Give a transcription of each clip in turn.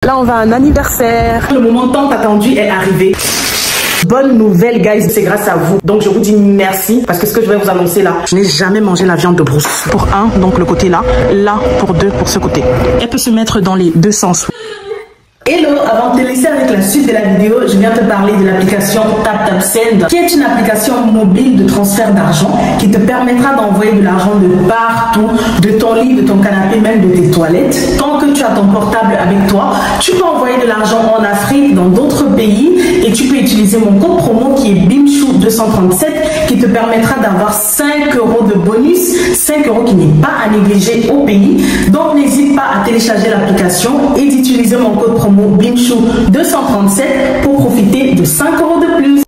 Là, on va à un anniversaire. Le moment tant attendu est arrivé. Bonne nouvelle, guys, c'est grâce à vous. Donc, je vous dis merci parce que ce que je vais vous annoncer là, je n'ai jamais mangé la viande de brousse. Pour un, donc le côté là, là pour deux, pour ce côté. Elle peut se mettre dans les deux sens. Hello, avant de te laisser avec la suite de la vidéo, je viens te parler de l'application TapTapSend, qui est une application mobile de transfert d'argent qui te permettra d'envoyer de l'argent de partout, de ton lit, de ton canapé, même de tes toilettes. Tant que tu as ton portable avec toi, tu peux envoyer de l'argent en Afrique, dans d'autres pays, et tu peux utiliser mon code promo qui est BIMCHOU237 qui te permettra d'avoir 5 € de bonus, 5 € qui n'est pas à négliger au pays. Donc n'hésite pas à télécharger l'application et d'utiliser mon code promo BIMCHOU237 pour profiter de 5 € de plus.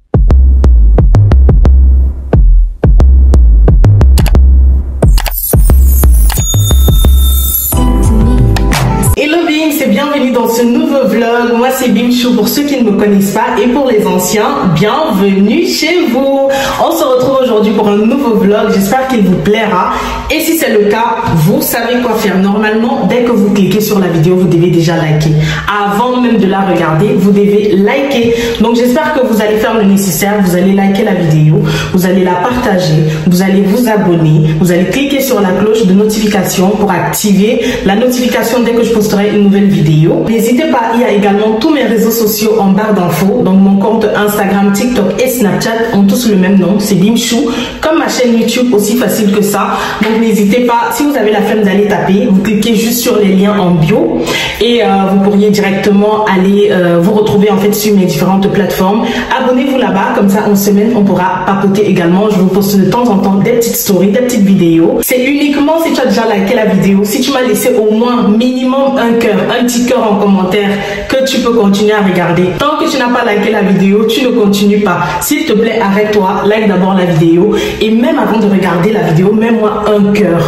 Hello Bim, c'est bienvenue dans ce nouveau vlog. Moi c'est BIMCHOU pour ceux qui ne me connaissent pas et pour les anciens, bienvenue chez vous. On se retrouve aujourd'hui pour un nouveau vlog, j'espère qu'il vous plaira. Et si c'est le cas, vous savez quoi faire. Normalement, dès que vous cliquez sur la vidéo, vous devez déjà liker. Avant même de la regarder, vous devez liker. Donc j'espère que vous allez faire le nécessaire, vous allez liker la vidéo, vous allez la partager, vous allez vous abonner, vous allez cliquer sur la cloche de notification pour activer la notification dès que je posterai une nouvelle vidéo. N'hésitez pas, il y a également tous mes réseaux sociaux en barre d'infos. Donc mon compte Instagram, TikTok et Snapchat ont tous le même nom, c'est BIMCHOU. Comme ma chaîne YouTube, aussi facile que ça. Donc n'hésitez pas, si vous avez la flemme d'aller taper, vous cliquez juste sur les liens en bio et vous pourriez directement aller vous retrouver en fait sur mes différentes plateformes. Abonnez-vous là-bas, comme ça en semaine on pourra papoter également. Je vous poste de temps en temps des petites stories, des petites vidéos. C'est uniquement si tu as déjà liké la vidéo, si tu m'as laissé au moins minimum un cœur, un petit cœur en commentaire, que tu peux continuer à regarder. Tant que tu n'as pas liké la vidéo, tu ne continues pas. S'il te plaît, arrête-toi, like d'abord la vidéo et même avant de regarder la vidéo, mets-moi un cœur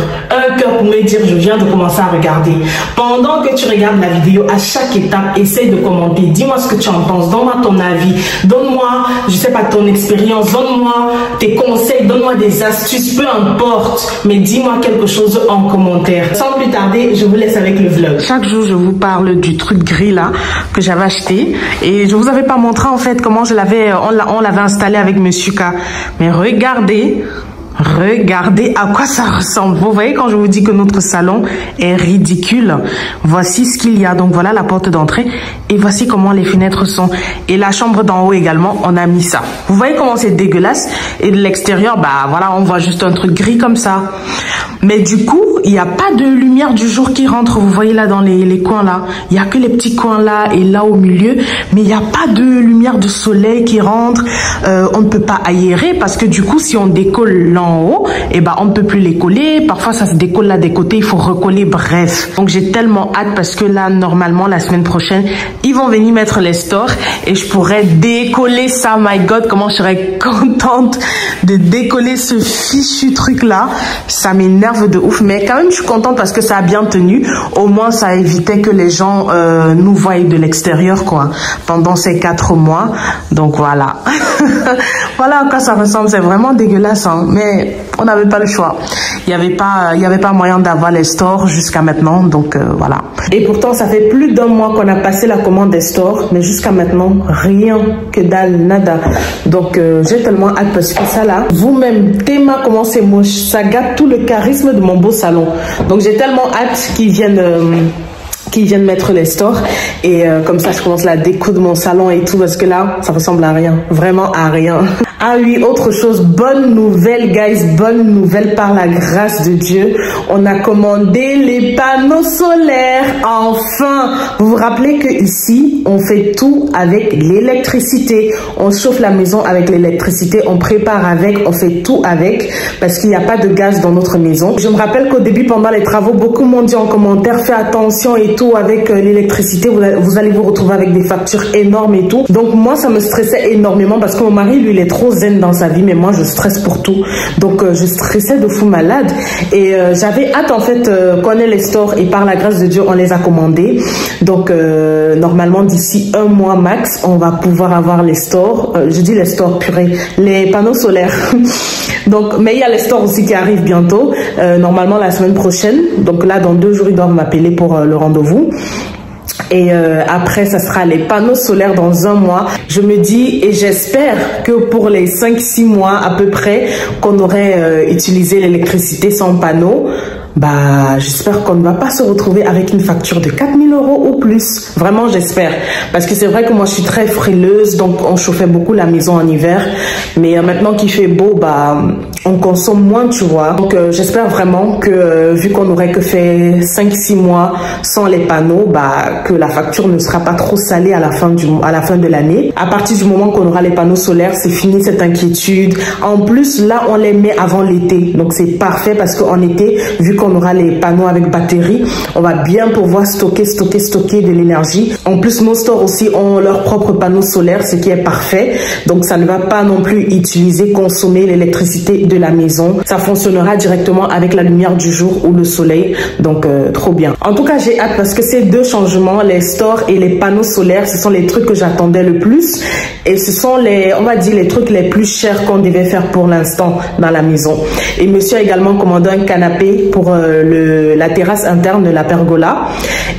pour me dire je viens de commencer à regarder. Pendant que tu regardes la vidéo, à chaque étape, essaye de commenter, dis-moi ce que tu en penses, donne-moi ton avis, donne-moi, je sais pas, ton expérience, donne-moi tes conseils, donne-moi des astuces, peu importe, mais dis-moi quelque chose en commentaire. Sans plus tarder, je vous laisse avec le vlog. Chaque jour, je vous parle du truc gris là que j'avais acheté et je vous avais pas montré en fait comment je l'avais, on l'avait installé avec Monsieur K. Mais regardez à quoi ça ressemble. Vous voyez quand je vous dis que notre salon est ridicule. Voici ce qu'il y a. Donc voilà la porte d'entrée et voici comment les fenêtres sont. Et la chambre d'en haut également, on a mis ça. Vous voyez comment c'est dégueulasse. Et de l'extérieur, bah voilà, on voit juste un truc gris comme ça. Mais du coup, il n'y a pas de lumière du jour qui rentre. Vous voyez là dans les coins là. Il n'y a que les petits coins là et là au milieu. Mais il n'y a pas de lumière de soleil qui rentre. On ne peut pas aérer parce que du coup, si on décolle là en haut, et ben on ne peut plus les coller. Parfois, ça se décolle là des côtés. Il faut recoller. Bref. Donc, j'ai tellement hâte parce que là, normalement, la semaine prochaine, ils vont venir mettre les stores et je pourrais décoller ça. My God, comment je serais contente de décoller ce fichu truc là. Ça m'énerve de ouf, mais quand même je suis contente parce que ça a bien tenu. Au moins ça évitait que les gens nous voient de l'extérieur quoi pendant ces 4 mois. Donc voilà. Voilà à quoi ça ressemble. C'est vraiment dégueulasse hein, mais on n'avait pas le choix. Il y avait pas moyen d'avoir les stores jusqu'à maintenant, donc voilà. Et pourtant ça fait plus d'1 mois qu'on a passé la commande des stores, mais jusqu'à maintenant rien que dalle, nada. Donc j'ai tellement hâte parce que ça là, vous-même, Théma, comment c'est moche, ça gâte tout le charisme de mon beau salon. Donc j'ai tellement hâte qu'ils viennent mettre les stores et comme ça je commence la déco de mon salon et tout parce que là ça ressemble à rien, vraiment à rien. Ah oui, autre chose, bonne nouvelle guys, bonne nouvelle par la grâce de Dieu, on a commandé les panneaux solaires, enfin. Vous vous rappelez que ici on fait tout avec l'électricité, on chauffe la maison avec l'électricité, on prépare avec, on fait tout avec parce qu'il n'y a pas de gaz dans notre maison. Je me rappelle qu'au début pendant les travaux, beaucoup m'ont dit en commentaire, fais attention et tout avec l'électricité, vous allez vous retrouver avec des factures énormes et tout. Donc moi ça me stressait énormément parce que mon mari lui il est trop zen dans sa vie, mais moi je stresse pour tout, donc je stressais de fou malade et j'avais hâte en fait qu'on ait les stores et par la grâce de Dieu on les a commandés. Donc normalement d'ici 1 mois max on va pouvoir avoir les stores, je dis les stores purée, les panneaux solaires. Donc mais il y a les stores aussi qui arrivent bientôt, normalement la semaine prochaine. Donc là dans 2 jours ils doivent m'appeler pour le rendez-vous. Et après, ça sera les panneaux solaires dans un mois. Je me dis et j'espère que pour les 5-6 mois à peu près qu'on aurait utilisé l'électricité sans panneaux, bah j'espère qu'on ne va pas se retrouver avec une facture de 4000 € ou plus. Vraiment j'espère, parce que c'est vrai que moi je suis très frileuse, donc on chauffait beaucoup la maison en hiver, mais maintenant qu'il fait beau, bah on consomme moins, tu vois. Donc j'espère vraiment que vu qu'on aurait que fait 5-6 mois sans les panneaux, bah que la facture ne sera pas trop salée à la fin de l'année. À partir du moment qu'on aura les panneaux solaires, c'est fini cette inquiétude. En plus là on les met avant l'été, donc c'est parfait, parce qu'en été, vu qu'on aura les panneaux avec batterie, on va bien pouvoir stocker de l'énergie. En plus, nos stores aussi ont leurs propres panneaux solaires, ce qui est parfait. Donc, ça ne va pas non plus consommer l'électricité de la maison. Ça fonctionnera directement avec la lumière du jour ou le soleil. Donc, trop bien. En tout cas, j'ai hâte parce que ces deux changements, les stores et les panneaux solaires, ce sont les trucs que j'attendais le plus. Et ce sont on va dire, les trucs les plus chers qu'on devait faire pour l'instant dans la maison. Et monsieur a également commandé un canapé pour la terrasse interne de la pergola.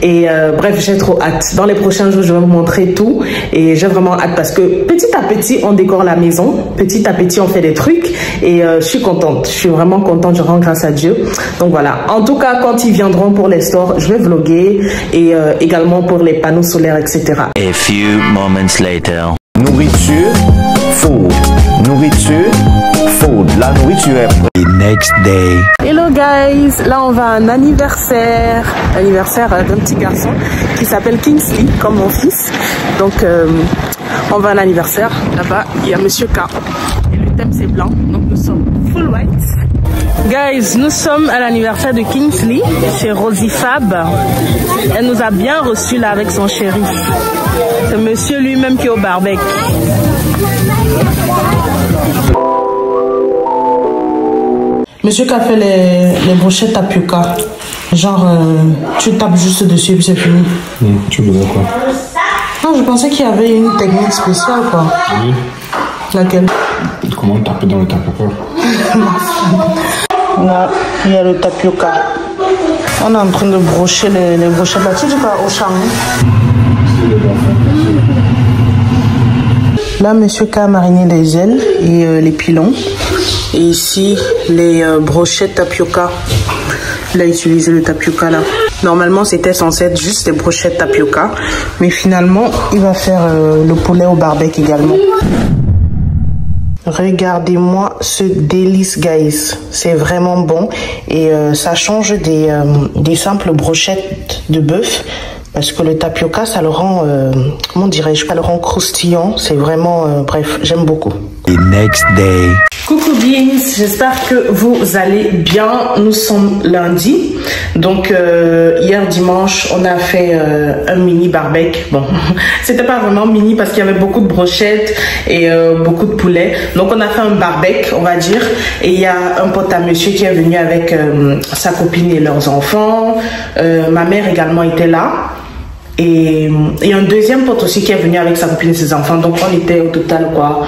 Et bref, j'ai trop hâte. Dans les prochains jours, je vais vous montrer tout. Et j'ai vraiment hâte parce que petit à petit, on décore la maison. Petit à petit, on fait des trucs. Et je suis contente. Je suis vraiment contente. Je rends grâce à Dieu. Donc voilà. En tout cas, quand ils viendront pour les stores, je vais vlogger. Et également pour les panneaux solaires, etc. A few moments later. Nourriture, food. Nourriture, food. La nourriture est prête. The next day. Hello guys, là on va à un anniversaire d'un petit garçon qui s'appelle Kingsley, comme mon fils. Donc on va à un anniversaire, là-bas il y a Monsieur K. Et le thème c'est blanc, donc nous sommes full white. Guys, nous sommes à l'anniversaire de Kingsley, chez Rosie Fab. Elle nous a bien reçus là avec son chéri. C'est monsieur lui-même qui est au barbecue. Monsieur qui a fait les brochettes tapioca. Genre, tu tapes juste dessus et puis c'est fini. Tu voudrais quoi? Non, je pensais qu'il y avait une technique spéciale, quoi. Oui. Laquelle? Comment taper dans le tapioca? Là, il y a le tapioca. On est en train de brocher les brochettes là. Tu dis quoi au charme? Là, monsieur K a mariné les ailes et les pilons. Et ici, les brochettes tapioca. Il a utilisé le tapioca là. Normalement, c'était censé être juste des brochettes tapioca. Mais finalement, il va faire le poulet au barbecue également. Regardez-moi ce délice, guys. C'est vraiment bon. Et ça change des simples brochettes de bœuf. Parce que le tapioca, ça le rend, comment dirais-je, ça le rend croustillant. C'est vraiment, bref, j'aime beaucoup. The next day. Coucou Beans, j'espère que vous allez bien. Nous sommes lundi. Donc, hier dimanche, on a fait un mini barbecue. Bon, c'était pas vraiment mini parce qu'il y avait beaucoup de brochettes et beaucoup de poulet. Donc, on a fait un barbecue, on va dire. Et il y a un pote à monsieur qui est venu avec sa copine et leurs enfants. Ma mère également était là. Et un deuxième pote aussi qui est venu avec sa copine et ses enfants. Donc on était au total quoi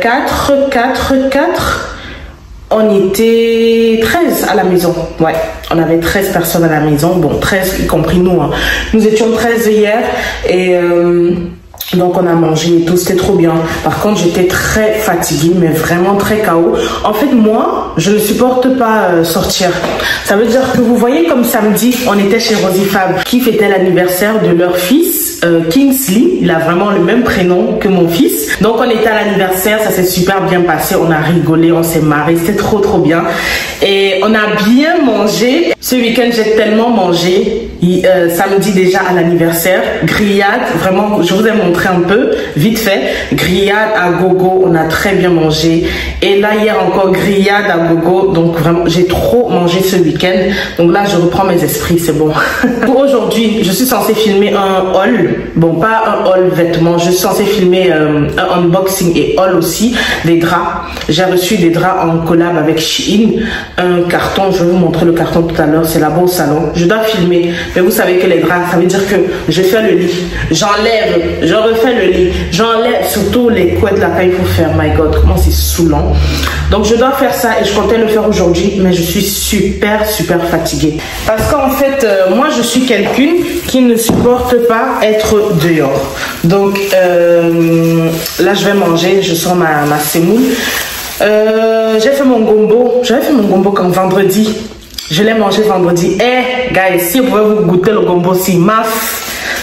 4. On était 13 à la maison. Ouais, on avait 13 personnes à la maison. Bon, 13 y compris nous. Hein. Nous étions 13 hier. Et donc on a mangé et tout, c'était trop bien. Par contre, j'étais très fatiguée, mais vraiment très KO. En fait, moi, je ne supporte pas sortir. Ça veut dire que vous voyez, comme samedi, on était chez Rosie Fab, qui fêtait l'anniversaire de leur fils, Kingsley. Il a vraiment le même prénom que mon fils. Donc on était à l'anniversaire, ça s'est super bien passé. On a rigolé, on s'est marré, c'était trop bien. Et on a bien mangé. Ce week-end, j'ai tellement mangé. Samedi déjà à l'anniversaire, grillade, vraiment, je vous ai montré un peu, vite fait, grillade à gogo, on a très bien mangé. Et là, hier encore, grillade à gogo, donc vraiment, j'ai trop mangé ce week-end. Donc là, je reprends mes esprits, c'est bon. Pour aujourd'hui, je suis censée filmer un haul, bon, pas un haul vêtements, je suis censée filmer un unboxing et haul aussi, des draps. J'ai reçu des draps en collab avec Shein, un carton, je vais vous montrer le carton tout à l'heure, c'est là-bas au salon. Je dois filmer Mais vous savez que les draps, ça veut dire que je fais le lit, j'enlève, je refais le lit, j'enlève, surtout les couettes là, quand il faut faire, my god, comment c'est saoulant. Donc je dois faire ça et je comptais le faire aujourd'hui, mais je suis super fatiguée. Parce qu'en fait, moi je suis quelqu'un qui ne supporte pas être dehors. Donc là je vais manger, je sors ma semoule. J'ai fait mon gombo, j'avais fait mon gombo quand vendredi. Je l'ai mangé vendredi. Eh, guys, si vous pouvez vous goûter le gombo, si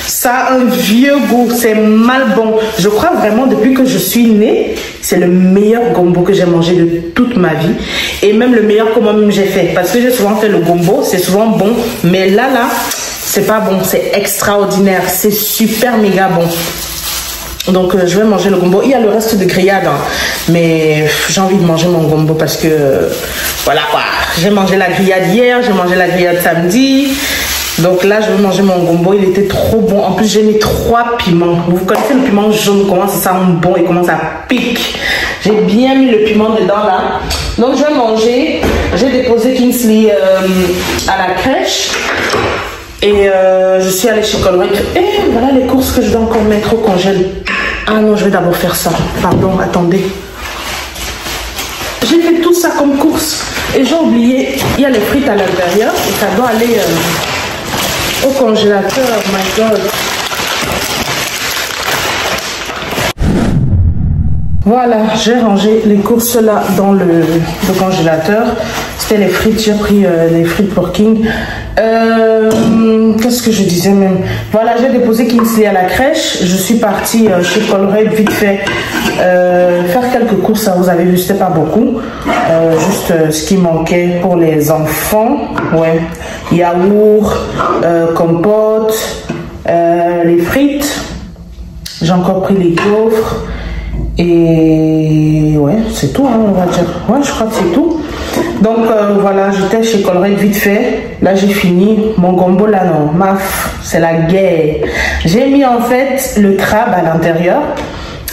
ça a un vieux goût, c'est mal bon. Je crois vraiment depuis que je suis née, c'est le meilleur gombo que j'ai mangé de toute ma vie. Et même le meilleur que moi-même j'ai fait. Parce que j'ai souvent fait le gombo, c'est souvent bon. Mais là, c'est pas bon, c'est extraordinaire. C'est super méga bon. Donc je vais manger le gombo. Il y a le reste de grillade, hein. Mais j'ai envie de manger mon gombo parce que voilà quoi. J'ai mangé la grillade hier, j'ai mangé la grillade samedi. Donc là je vais manger mon gombo. Il était trop bon. En plus j'ai mis 3 piments. Vous connaissez le piment jaune, comment ça sent bon et comment ça pique. J'ai bien mis le piment dedans là. Donc je vais manger. J'ai déposé Kingsley à la crèche. Et je suis allée chez Colruyt. Et voilà les courses que je dois encore mettre au congèle. Ah non, je vais d'abord faire ça. Pardon, attendez. J'ai fait tout ça comme course. Et j'ai oublié, il y a les frites à l'intérieur. Et ça doit aller au congélateur. Oh my god. Voilà, j'ai rangé les courses là dans le congélateur. C'était les frites, j'ai pris les frites pour King. Qu'est-ce que je disais même? Voilà, j'ai déposé Kingsley à la crèche. Je suis partie chez Colruyt vite fait faire quelques courses. Ça, vous avez vu, c'était pas beaucoup. Juste ce qui manquait pour les enfants. Ouais, yaourt, compote, les frites. J'ai encore pris les gaufres. Et ouais, c'est tout, hein, on va dire. Ouais, je crois que c'est tout. Donc voilà, j'étais chez Colruyt vite fait. Là, j'ai fini. Mon gombo là, non. C'est la guerre. J'ai mis en fait le crabe à l'intérieur,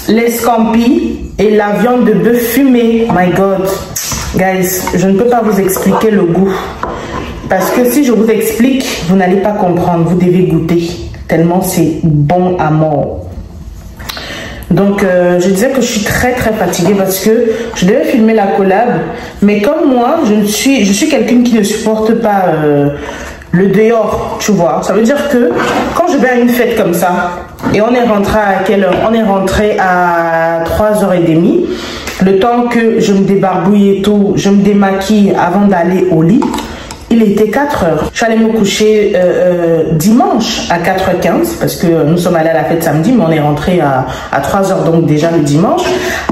les scampis et la viande de bœuf fumée. My god. Guys, je ne peux pas vous expliquer le goût. Parce que si je vous explique, vous n'allez pas comprendre. Vous devez goûter. Tellement c'est bon à mort. Donc je disais que je suis très fatiguée parce que je devais filmer la collab, mais comme moi je suis quelqu'un qui ne supporte pas le dehors, tu vois. Ça veut dire que quand je vais à une fête comme ça et on est rentré à quelle heure? On est rentré à 3h30. Le temps que je me débarbouille et tout, je me démaquille avant d'aller au lit. Il était 4h. Je suis allée me coucher dimanche à 4h15 parce que nous sommes allés à la fête samedi, mais on est rentré à 3h, donc déjà le dimanche.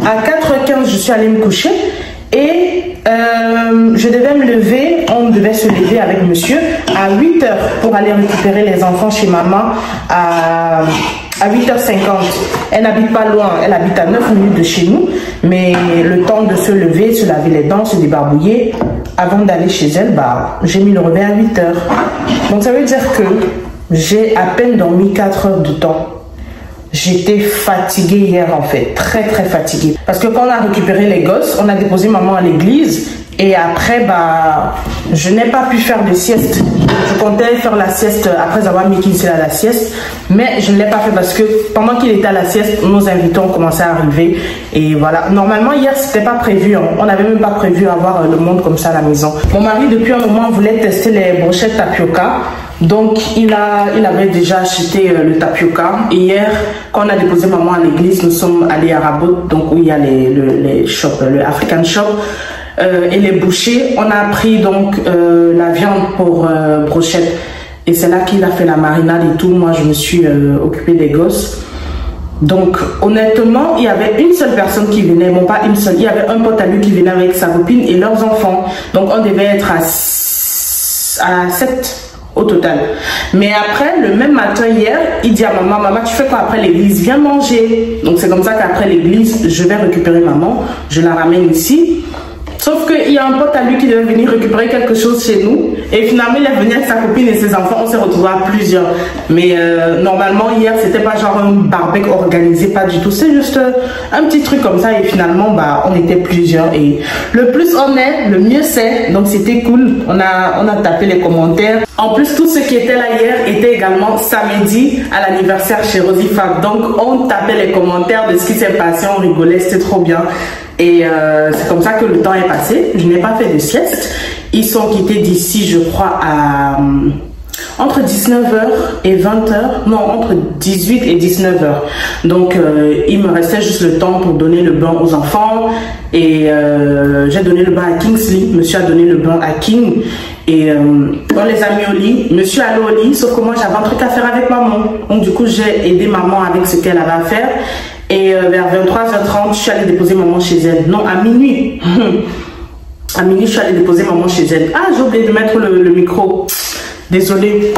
À 4h15, je suis allée me coucher et je devais me lever. On devait se lever avec monsieur à 8h pour aller récupérer les enfants chez maman à 8h50. Elle n'habite pas loin, elle habite à 9 minutes de chez nous, mais le temps de se lever, se laver les dents, se débarbouiller, avant d'aller chez elle, bah, j'ai mis le réveil à 8h. Donc ça veut dire que j'ai à peine dormi 4 heures de temps. J'étais fatiguée hier en fait, très fatiguée. Parce que quand on a récupéré les gosses, on a déposé maman à l'église. Et après, bah, je n'ai pas pu faire de sieste. Je comptais faire la sieste après avoir mis Kingsley à la sieste. Mais je ne l'ai pas fait parce que pendant qu'il était à la sieste, nos invités ont commencé à arriver. Et voilà. Normalement, hier, c'était pas prévu. Hein. On n'avait même pas prévu avoir le monde comme ça à la maison. Mon mari, depuis un moment, voulait tester les brochettes tapioca. Donc, il avait déjà acheté le tapioca. Et hier, quand on a déposé maman à l'église, nous sommes allés à Rabot, donc où il y a les shops, le African Shop. Et les bouchées, on a pris donc la viande pour brochette et c'est là qu'il a fait la marinade et tout. Moi je me suis occupée des gosses. Donc honnêtement il y avait une seule personne qui venait, bon pas une seule, il y avait un pote à lui qui venait avec sa copine et leurs enfants. Donc on devait être à 7 au total. Mais après, le même matin hier, il dit à maman, maman, tu fais quoi après l'église? Viens manger. Donc c'est comme ça qu'après l'église, je vais récupérer maman, je la ramène ici. Sauf qu'il y a un pote à lui qui devait venir récupérer quelque chose chez nous. Et finalement, il est venu avec sa copine et ses enfants. On s'est retrouvés à plusieurs. Mais normalement, hier, c'était pas genre un barbecue organisé, pas du tout. C'est juste un petit truc comme ça. Et finalement, bah, on était plusieurs. Et le plus on est, le mieux c'est. Donc, c'était cool. On a tapé les commentaires. En plus, tous ceux qui étaient là hier étaient également samedi à l'anniversaire chez Rosie Fab. Donc, on tapait les commentaires de ce qui s'est passé. On rigolait. C'était trop bien. Et c'est comme ça que le temps est passé. Je n'ai pas fait de sieste. Ils sont quittés d'ici, je crois, à entre 19h et 20h. Non, entre 18 et 19h. Donc, il me restait juste le temps pour donner le bain aux enfants. Et j'ai donné le bain à Kingsley. Monsieur a donné le bain à King. Et on les a mis au lit. Monsieur allait au lit. Sauf que moi, j'avais un truc à faire avec maman. Donc, du coup, j'ai aidé maman avec ce qu'elle avait à faire. Et vers 23h30, je suis allée déposer maman chez elle. Non, à minuit. À minuit, je suis allée déposer maman chez elle. Ah, j'ai oublié de mettre le micro. Désolée.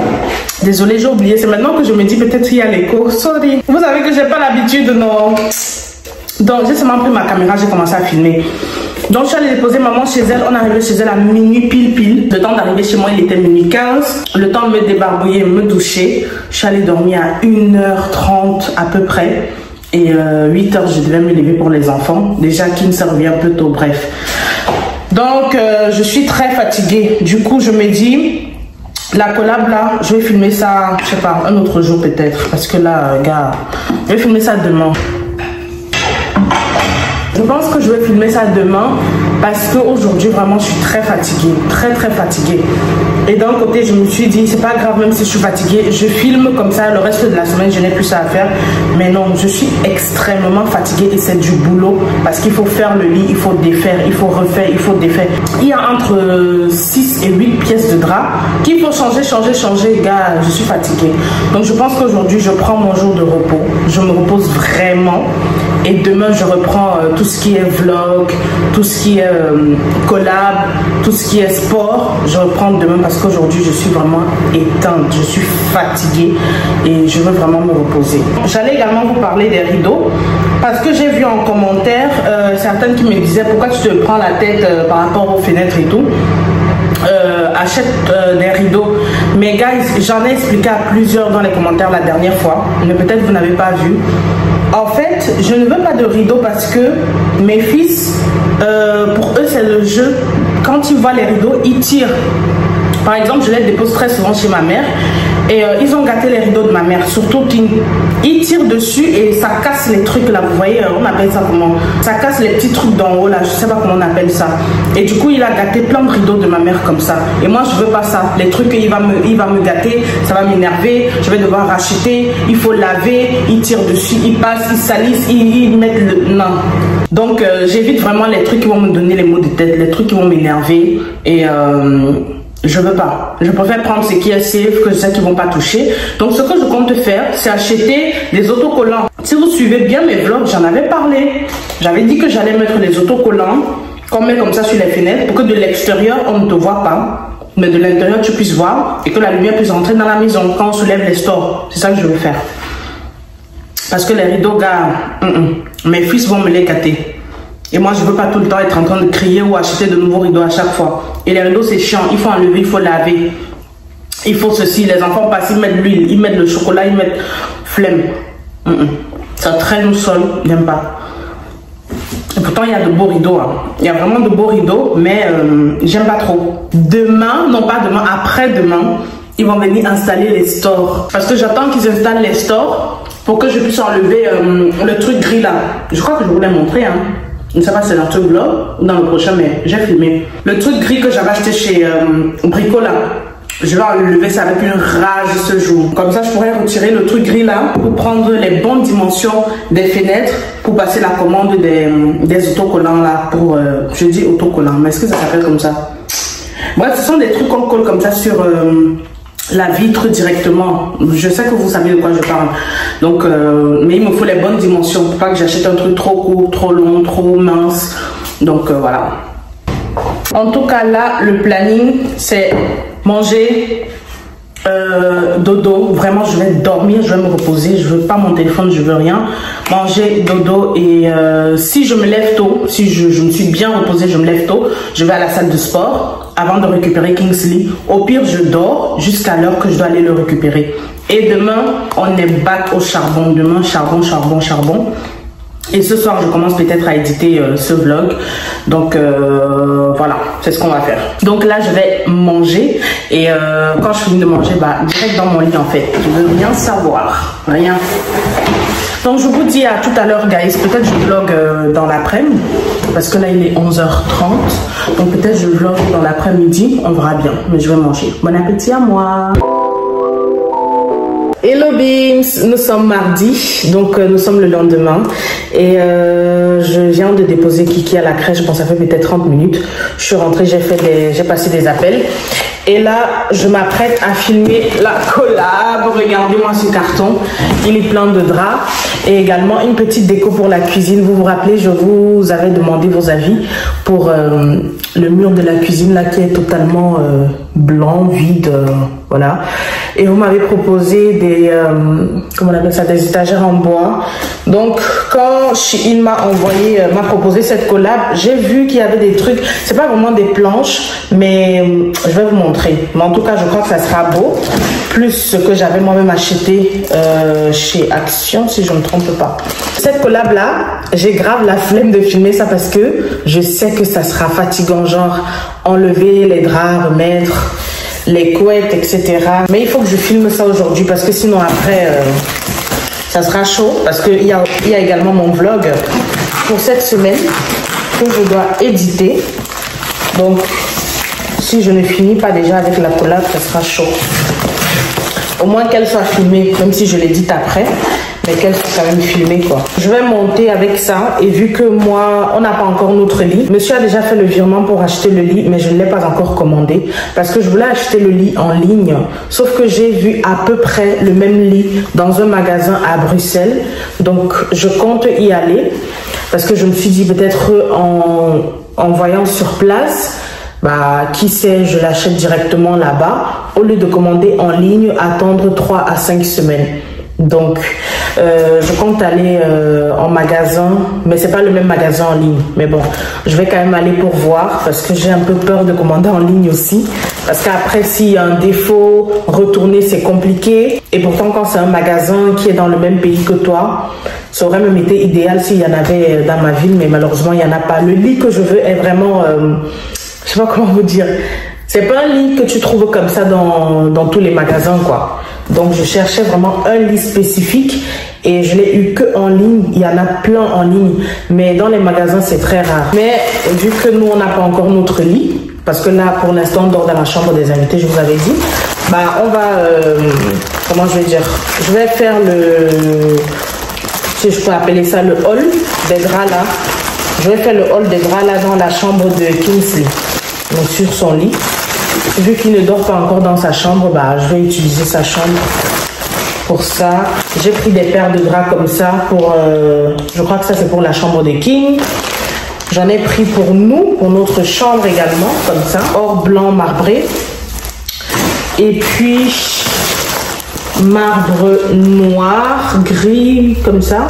Désolée, j'ai oublié. C'est maintenant que je me dis peut-être qu'il y a l'écho. Sorry. Vous savez que j'ai pas l'habitude, non. Donc, j'ai seulement pris ma caméra, j'ai commencé à filmer. Donc, je suis allée déposer maman chez elle. On est arrivé chez elle à minuit pile. Le temps d'arriver chez moi, il était minuit 15. Le temps de me débarbouiller, me doucher. Je suis allée dormir à 1h30 à peu près. Et 8h, je devais me lever pour les enfants. Déjà, Kim se revient un peu tôt, bref. Donc, je suis très fatiguée. Du coup, je me dis, la collab là, je vais filmer ça, je sais pas, un autre jour peut-être. Parce que là, gars, je vais filmer ça demain. Je pense que je vais filmer ça demain parce qu'aujourd'hui, vraiment, je suis très fatiguée. Très fatiguée. Et d'un côté, je me suis dit, c'est pas grave, même si je suis fatiguée, je filme comme ça, le reste de la semaine, je n'ai plus ça à faire. Mais non, je suis extrêmement fatiguée et c'est du boulot parce qu'il faut faire le lit, il faut défaire, il faut refaire, il faut défaire. Il y a entre 6 et 8 pièces de drap qu'il faut changer, gars, je suis fatiguée. Donc, je pense qu'aujourd'hui, je prends mon jour de repos. Je me repose vraiment. Et demain, je reprends tout ce qui est vlog, tout ce qui est collab, tout ce qui est sport. Je reprends demain parce qu'aujourd'hui, je suis vraiment éteinte. Je suis fatiguée et je veux vraiment me reposer. J'allais également vous parler des rideaux parce que j'ai vu en commentaire certaines qui me disaient pourquoi tu te prends la tête par rapport aux fenêtres et tout. Achète des rideaux. Mais guys, j'en ai expliqué à plusieurs dans les commentaires la dernière fois, mais peut-être vous n'avez pas vu. En fait, je ne veux pas de rideaux parce que mes fils, pour eux c'est le jeu. Quand ils voient les rideaux, ils tirent. Par exemple, je les dépose très souvent chez ma mère et ils ont gâté les rideaux de ma mère, surtout King. Ils tirent dessus et ça casse les trucs là, vous voyez, on appelle ça comment? Ça casse les petits trucs d'en haut là, je sais pas comment on appelle ça. Et du coup, il a gâté plein de rideaux de ma mère comme ça. Et moi, je veux pas ça. Les trucs qu'il va me gâter, ça va m'énerver, je vais devoir racheter, il faut laver, ils tirent dessus, ils passent, ils salissent, ils mettent le... Non. Donc, j'évite vraiment les trucs qui vont me donner les maux de tête, les trucs qui vont m'énerver et... je veux pas. Je préfère prendre ce qui est safe que ceux qui vont pas toucher. Donc ce que je compte faire, c'est acheter des autocollants. Si vous suivez bien mes vlogs, j'en avais parlé. J'avais dit que j'allais mettre des autocollants qu'on met comme ça sur les fenêtres pour que de l'extérieur on ne te voit pas, mais de l'intérieur tu puisses voir et que la lumière puisse rentrer dans la maison quand on soulève les stores. C'est ça que je veux faire. Parce que les rideaux, gars, mes fils vont me les gâter. Et moi, je veux pas tout le temps être en train de crier ou acheter de nouveaux rideaux à chaque fois. Et les rideaux, c'est chiant. Il faut enlever, il faut laver. Il faut ceci. Les enfants passent, ils mettent l'huile, ils mettent le chocolat, ils mettent flemme. Ça traîne au sol, j'aime pas. Et pourtant, il y a de beaux rideaux. Hein. Il y a vraiment de beaux rideaux, mais j'aime pas trop. Demain, non pas demain, après-demain, ils vont venir installer les stores. Parce que j'attends qu'ils installent les stores pour que je puisse enlever le truc gris là. Je crois que je vous l'ai montré, hein. Je ne sais pas si c'est dans le vlog ou dans le prochain, mais j'ai filmé. Le truc gris que j'avais acheté chez Brico là, je vais enlever ça avec une rage ce jour. Comme ça, je pourrais retirer le truc gris là pour prendre les bonnes dimensions des fenêtres pour passer la commande des autocollants là. Pour, je dis autocollants, mais est-ce que ça s'appelle comme ça? Bref, ce sont des trucs qu'on colle comme ça sur... la vitre directement. Je sais que vous savez de quoi je parle. Donc, mais il me faut les bonnes dimensions pour pas que j'achète un truc trop court, trop long, trop mince. Donc, voilà. En tout cas, là, le planning, c'est manger, Dodo, vraiment je vais dormir, je vais me reposer, je veux pas mon téléphone, je veux rien. Manger, dodo et si je me lève tôt, si je me suis bien reposée, je me lève tôt, je vais à la salle de sport avant de récupérer Kingsley. Au pire, je dors jusqu'à l'heure que je dois aller le récupérer. Et demain, on est back au charbon. Demain, charbon, charbon, charbon. Et ce soir, je commence peut-être à éditer ce vlog. Donc, voilà, c'est ce qu'on va faire. Donc là, je vais manger. Et quand je finis de manger, bah, direct dans mon lit, en fait. Je veux rien savoir. Rien. Donc, je vous dis à tout à l'heure, guys. Peut-être je vlog dans l'après-midi. Parce que là, il est 11h30. Donc, peut-être je vlog dans l'après-midi. On verra bien. Mais je vais manger. Bon appétit à moi. Hello Beams, nous sommes mardi, donc nous sommes le lendemain et je viens de déposer Kiki à la crèche, bon ça fait peut-être 30 minutes, je suis rentrée, j'ai passé des appels et là je m'apprête à filmer la collab, regardez-moi ce carton, il est plein de draps et également une petite déco pour la cuisine. Vous vous rappelez, je vous avais demandé vos avis pour le mur de la cuisine là qui est totalement blanc, vide, voilà. Et vous m'avez proposé des, comment on appelle ça, des étagères en bois. Donc, quand il m'a proposé cette collab, j'ai vu qu'il y avait des trucs, c'est pas vraiment des planches, mais je vais vous montrer. Mais en tout cas, je crois que ça sera beau. Plus ce que j'avais moi-même acheté chez Action, si je ne me trompe pas. Cette collab là, j'ai grave la flemme de filmer ça parce que je sais que ça sera fatigant, genre enlever les draps, remettre les couettes, etc. Mais il faut que je filme ça aujourd'hui parce que sinon après, ça sera chaud. Parce qu'il y a également mon vlog pour cette semaine que je dois éditer. Donc, si je ne finis pas déjà avec la collab, ça sera chaud. Au moins qu'elle soit filmée, même si je l'édite après, mais qu'elle soit quand même filmée, quoi. Je vais monter avec ça, et vu que moi, on n'a pas encore notre lit, monsieur a déjà fait le virement pour acheter le lit, mais je ne l'ai pas encore commandé, parce que je voulais acheter le lit en ligne, sauf que j'ai vu à peu près le même lit dans un magasin à Bruxelles, donc je compte y aller, parce que je me suis dit peut-être en voyant sur place, bah, qui sait, je l'achète directement là-bas, au lieu de commander en ligne, attendre 3 à 5 semaines. Donc, je compte aller en magasin, mais c'est pas le même magasin en ligne. Mais bon, je vais quand même aller pour voir, parce que j'ai un peu peur de commander en ligne aussi. Parce qu'après, s'il y a un défaut, retourner c'est compliqué. Et pourtant, quand c'est un magasin qui est dans le même pays que toi, ça aurait même été idéal s'il y en avait dans ma ville, mais malheureusement, il n'y en a pas. Le lit que je veux est vraiment... je sais pas comment vous dire. C'est pas un lit que tu trouves comme ça dans tous les magasins, quoi. Donc, je cherchais vraiment un lit spécifique et je l'ai eu que en ligne. Il y en a plein en ligne, mais dans les magasins, c'est très rare. Mais vu que nous, on n'a pas encore notre lit, parce que là, pour l'instant, on dort dans la chambre des invités, je vous avais dit, bah, on va, comment je vais dire, je vais faire si je peux appeler ça le hall des draps là. Je vais faire le hall des draps là dans la chambre de Kingsley, donc sur son lit. Vu qu'il ne dort pas encore dans sa chambre, bah, je vais utiliser sa chambre pour ça. J'ai pris des paires de draps comme ça pour, je crois que ça c'est pour la chambre de King. J'en ai pris pour nous, pour notre chambre également, comme ça, or blanc marbré. Et puis marbre noir, gris, comme ça.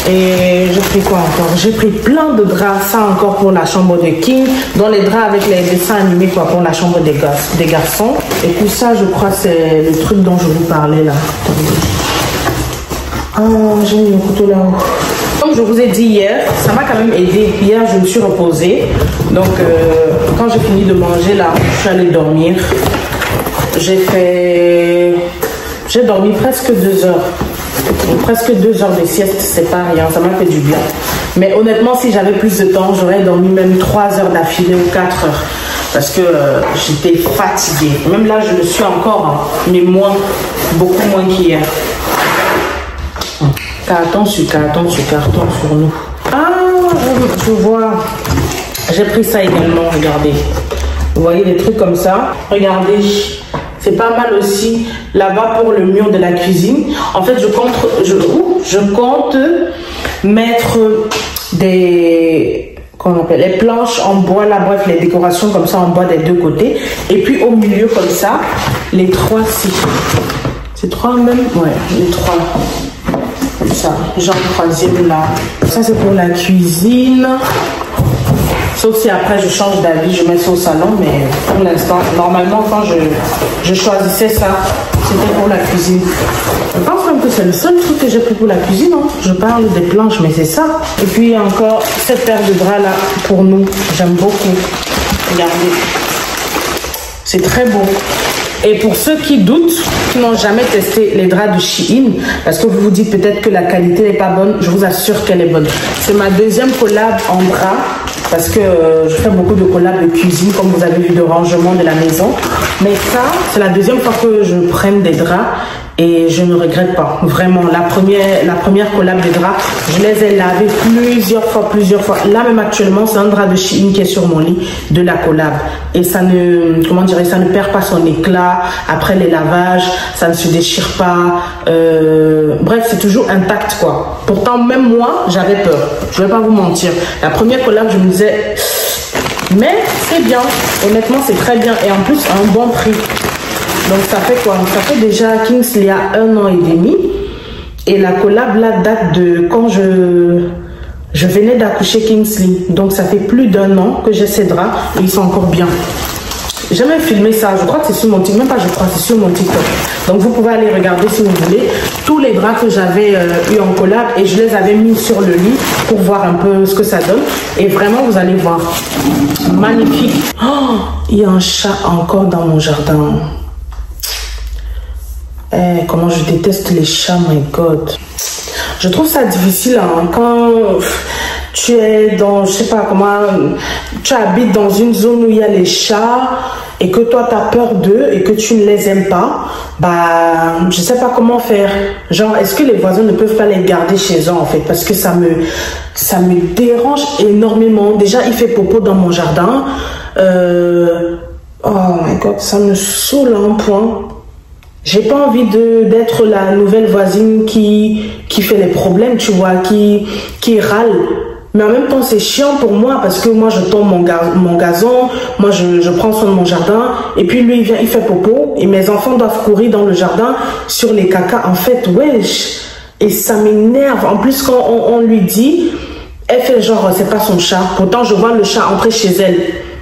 Et j'ai pris quoi encore? J'ai pris plein de draps, ça encore pour la chambre de King, dans les draps avec les dessins animés, quoi, pour la chambre des garçons. Et puis ça, je crois, c'est le truc dont je vous parlais là. Oh, j'ai mis le couteau là-haut. Comme je vous ai dit hier, ça m'a quand même aidé. Hier, je me suis reposée. Donc, quand j'ai fini de manger là, je suis allée dormir. J'ai dormi presque 2 heures. Presque 2 heures de sieste, c'est pas rien, ça m'a fait du bien. Mais honnêtement, si j'avais plus de temps, j'aurais dormi même 3 heures d'affilée ou 4 heures. Parce que j'étais fatiguée. Même là, je le suis encore, hein, mais moins, beaucoup moins qu'hier. Carton sur carton sur carton sur nous. Ah, je vois. J'ai pris ça également, regardez. Vous voyez des trucs comme ça. Regardez. C'est pas mal aussi là-bas pour le mur de la cuisine. En fait, je compte mettre des... qu'on appelle les planches en bois, là, bref, les décorations comme ça en bois des deux côtés. Et puis au milieu comme ça, les 3 ci. C'est 3 même? Ouais, les 3. Comme ça, genre 3e là. Ça c'est pour la cuisine. Sauf si après je change d'avis, je mets ça au salon, mais pour l'instant, normalement quand je choisissais ça, c'était pour la cuisine. Je pense même que c'est le seul truc que j'ai pris pour la cuisine, hein. Je parle des planches, mais c'est ça. Et puis encore cette paire de draps là pour nous, j'aime beaucoup. Regardez, c'est très beau. Et pour ceux qui doutent, qui n'ont jamais testé les draps de Shein, parce que vous vous dites peut-être que la qualité n'est pas bonne, je vous assure qu'elle est bonne. C'est ma 2e collab en draps, parce que je fais beaucoup de collabs de cuisine, comme vous avez vu, de rangement de la maison. Mais ça, c'est la 2e fois que je prenne des draps et je ne regrette pas. Vraiment, la première collab de draps, je les ai lavés plusieurs fois. Là même actuellement, c'est un drap de Shein qui est sur mon lit de la collab. Et ça ne, comment dirais, ça ne perd pas son éclat. Après les lavages, ça ne se déchire pas. Bref, c'est toujours intact quoi. Pourtant, même moi, j'avais peur. Je vais pas vous mentir. La première collab, je me disais, mais c'est bien. Honnêtement, c'est très bien. Et en plus, à un bon prix. Donc ça fait quoi? Ça fait déjà Kingsley il y a 1 an et demi. Et la collab là date de quand je venais d'accoucher Kingsley. Donc ça fait plus d'1 an que j'ai ces draps et ils sont encore bien. J'ai même filmé ça, je crois que c'est sur mon TikTok, même pas je crois, c'est sur mon TikTok. Donc vous pouvez aller regarder si vous voulez tous les draps que j'avais eu en collab et je les avais mis sur le lit pour voir un peu ce que ça donne. Et vraiment vous allez voir, magnifique. Oh, il y a un chat encore dans mon jardin. Eh, comment je déteste les chats, my god. Je trouve ça difficile hein, quand tu es dans, je sais pas comment, tu habites dans une zone où il y a les chats et que toi tu as peur d'eux et que tu ne les aimes pas, bah je sais pas comment faire. Genre, est-ce que les voisins ne peuvent pas les garder chez eux en fait, parce que ça me dérange énormément. Déjà il fait popo dans mon jardin. Oh my god, ça me saoule à un point. J'ai pas envie d'être la nouvelle voisine qui fait les problèmes, tu vois, qui râle. Mais en même temps, c'est chiant pour moi parce que moi, je tombe mon gazon, moi, je prends soin de mon jardin. Et puis, lui, il vient, il fait popo. Et mes enfants doivent courir dans le jardin sur les cacas. En fait, wesh. Et ça m'énerve. En plus, quand on lui dit, elle fait genre, c'est pas son chat. Pourtant, je vois le chat entrer chez elle.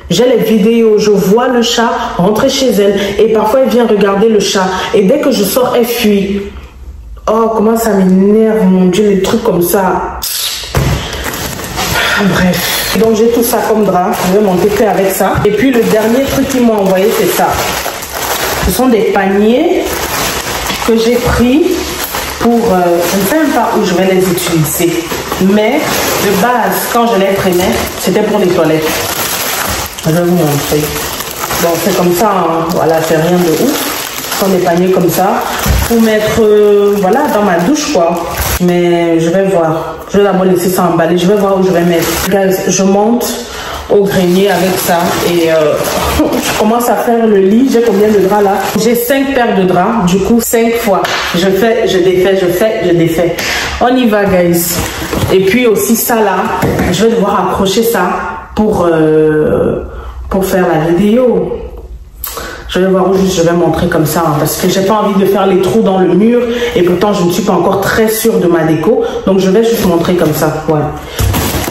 J'ai les vidéos, je vois le chat rentrer chez elle et parfois elle vient regarder le chat et dès que je sors, elle fuit. Oh, comment ça m'énerve, mon Dieu, les trucs comme ça. Bref, donc j'ai tout ça comme drap, je vais monter que avec ça. Et puis le dernier truc qu'ils m'ont envoyé, c'est ça. Ce sont des paniers que j'ai pris pour, je ne sais même pas où je vais les utiliser. Mais de base, quand je les prenais, c'était pour les toilettes. Je vais vous montrer. Bon, c'est comme ça, hein. Voilà, c'est rien de ouf. Ce sont des paniers comme ça pour mettre, voilà, dans ma douche, quoi. Mais je vais voir. Je vais d'abord laisser ça emballer. Je vais voir où je vais mettre. Guys, je monte au grenier avec ça et je commence à faire le lit. J'ai combien de draps là? J'ai 5 paires de draps. Du coup, 5 fois. Je fais, je défais, je fais, je défais. On y va, guys. Et puis aussi ça là, je vais devoir accrocher ça pour faire la vidéo. Je vais voir où je vais montrer comme ça, hein, parce que j'ai pas envie de faire les trous dans le mur et pourtant je ne suis pas encore très sûre de ma déco, donc je vais juste montrer comme ça. Ouais.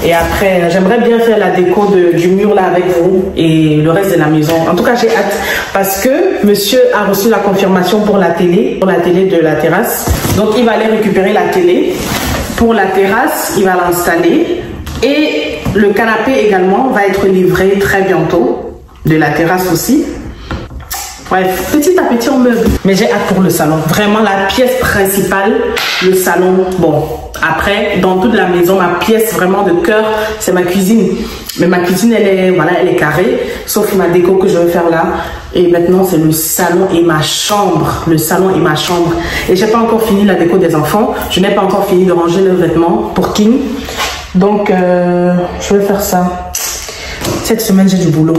Et après, j'aimerais bien faire la déco du mur là avec vous et le reste de la maison. En tout cas, j'ai hâte parce que monsieur a reçu la confirmation pour la télé de la terrasse. Donc il va aller récupérer la télé. Pour la terrasse, il va l'installer et le canapé également va être livré très bientôt, de la terrasse aussi. Bref, petit à petit on meuble. Mais j'ai hâte pour le salon. Vraiment la pièce principale, le salon. Bon, après, dans toute la maison, ma pièce vraiment de cœur, c'est ma cuisine. Mais ma cuisine, elle est, voilà, elle est carrée. Sauf ma déco que je vais faire là. Et maintenant, c'est le salon et ma chambre. Le salon et ma chambre. Et j'ai pas encore fini la déco des enfants. Je n'ai pas encore fini de ranger leurs vêtements pour King. Donc, je vais faire ça. Cette semaine, j'ai du boulot,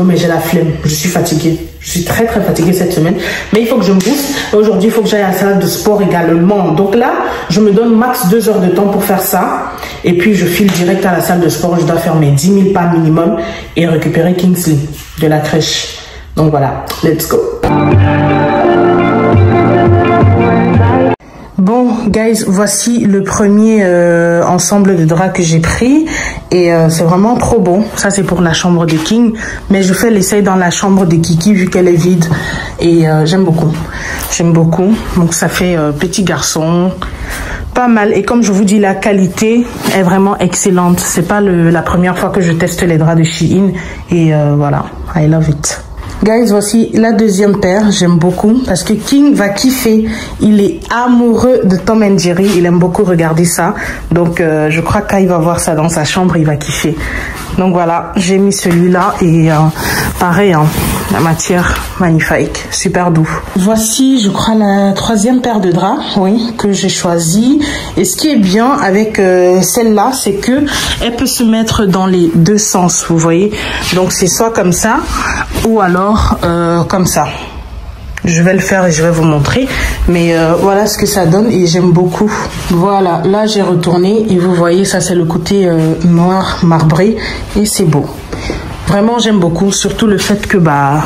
mais j'ai la flemme. Je suis fatiguée. Je suis très fatiguée cette semaine. Mais il faut que je me booste. Aujourd'hui, il faut que j'aille à la salle de sport également. Donc là, je me donne max 2 heures de temps pour faire ça. Et puis, je file direct à la salle de sport. Je dois faire mes 10 000 pas minimum et récupérer Kingsley de la crèche. Donc voilà, let's go. Bon, guys, voici le premier ensemble de draps que j'ai pris. Et c'est vraiment trop bon. Ça, c'est pour la chambre de King. Mais je fais l'essai dans la chambre de Kiki vu qu'elle est vide. Et j'aime beaucoup. J'aime beaucoup. Donc, ça fait petit garçon. Pas mal. Et comme je vous dis, la qualité est vraiment excellente. C'est pas la première fois que je teste les draps de Shein. Et voilà, I love it. Guys, voici la deuxième paire. J'aime beaucoup parce que King va kiffer. Il est amoureux de Tom & Jerry. Il aime beaucoup regarder ça. Donc, je crois que quand il va voir ça dans sa chambre, il va kiffer. Donc voilà, j'ai mis celui-là et pareil, hein, la matière magnifique, super doux. Voici, je crois, la troisième paire de draps, oui, que j'ai choisi. Et ce qui est bien avec celle-là, c'est que elle peut se mettre dans les deux sens, vous voyez. Donc c'est soit comme ça ou alors comme ça. Je vais le faire et je vais vous montrer. Mais voilà ce que ça donne et j'aime beaucoup. Voilà, là j'ai retourné et vous voyez, ça c'est le côté noir marbré et c'est beau. Vraiment, j'aime beaucoup, surtout le fait que bah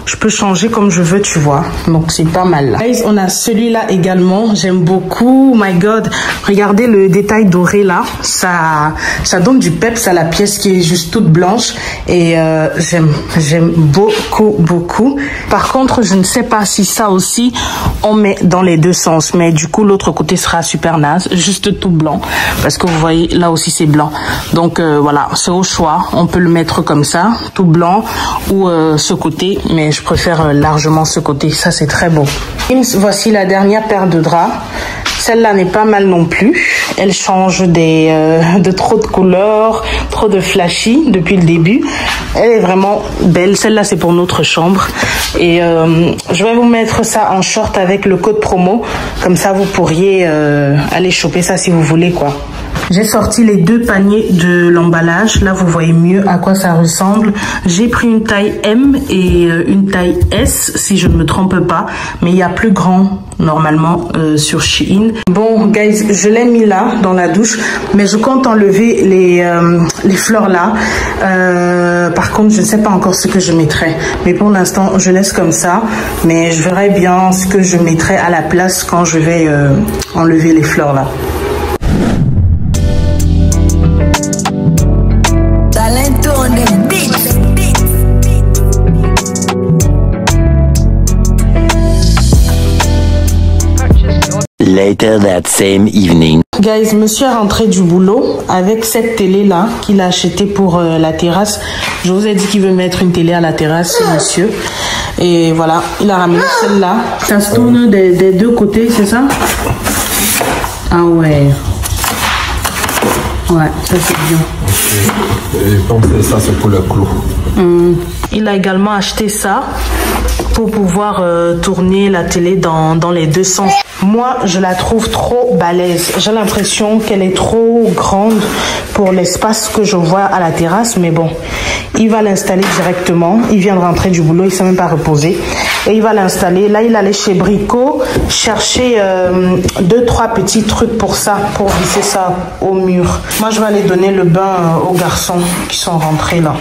je peux changer comme je veux, tu vois. Donc c'est pas mal là. Guys, on a celui-là également, j'aime beaucoup. Oh my god, regardez le détail doré là, ça donne du peps à la pièce qui est juste toute blanche et j'aime beaucoup. Par contre, je ne sais pas si ça aussi on met dans les deux sens, mais du coup l'autre côté sera super naze, juste tout blanc parce que vous voyez là aussi c'est blanc. Donc voilà, c'est au choix, on peut le mettre comme ça, tout blanc ou ce côté, mais je préfère largement ce côté, ça c'est très beau. Voici la dernière paire de draps. Celle-là n'est pas mal non plus. Elle change de trop de couleurs, trop de flashy depuis le début. Elle est vraiment belle. Celle-là, c'est pour notre chambre. Et je vais vous mettre ça en short avec le code promo. Comme ça, vous pourriez aller choper ça si vous voulez, quoi. J'ai sorti les deux paniers de l'emballage. Là, vous voyez mieux à quoi ça ressemble. J'ai pris une taille M et une taille S, si je ne me trompe pas. Mais il y a plus grand, normalement, sur Shein. Bon, guys, je l'ai mis là, dans la douche. Mais je compte enlever les fleurs là. Par contre, je ne sais pas encore ce que je mettrai. Mais pour l'instant, je laisse comme ça. Mais je verrai bien ce que je mettrai à la place quand je vais enlever les fleurs là. Later that same evening. Guys, monsieur est rentré du boulot avec cette télé là qu'il a acheté pour la terrasse. Je vous ai dit qu'il veut mettre une télé à la terrasse, monsieur. Et voilà, il a ramené celle-là. Ça se tourne des deux côtés, c'est ça? Ah ouais. Ouais, ça c'est bien. Et comme ça, c'est pour le clou. Il a également acheté ça pour pouvoir tourner la télé dans les deux sens. Moi, je la trouve trop balèze. J'ai l'impression qu'elle est trop grande pour l'espace que je vois à la terrasse. Mais bon, il va l'installer directement. Il vient de rentrer du boulot, il ne s'est même pas reposé. Et il va l'installer. Là, il allait chez Brico chercher 2-3 petits trucs pour ça, pour visser ça au mur. Moi, je vais aller donner le bain aux garçons qui sont rentrés là.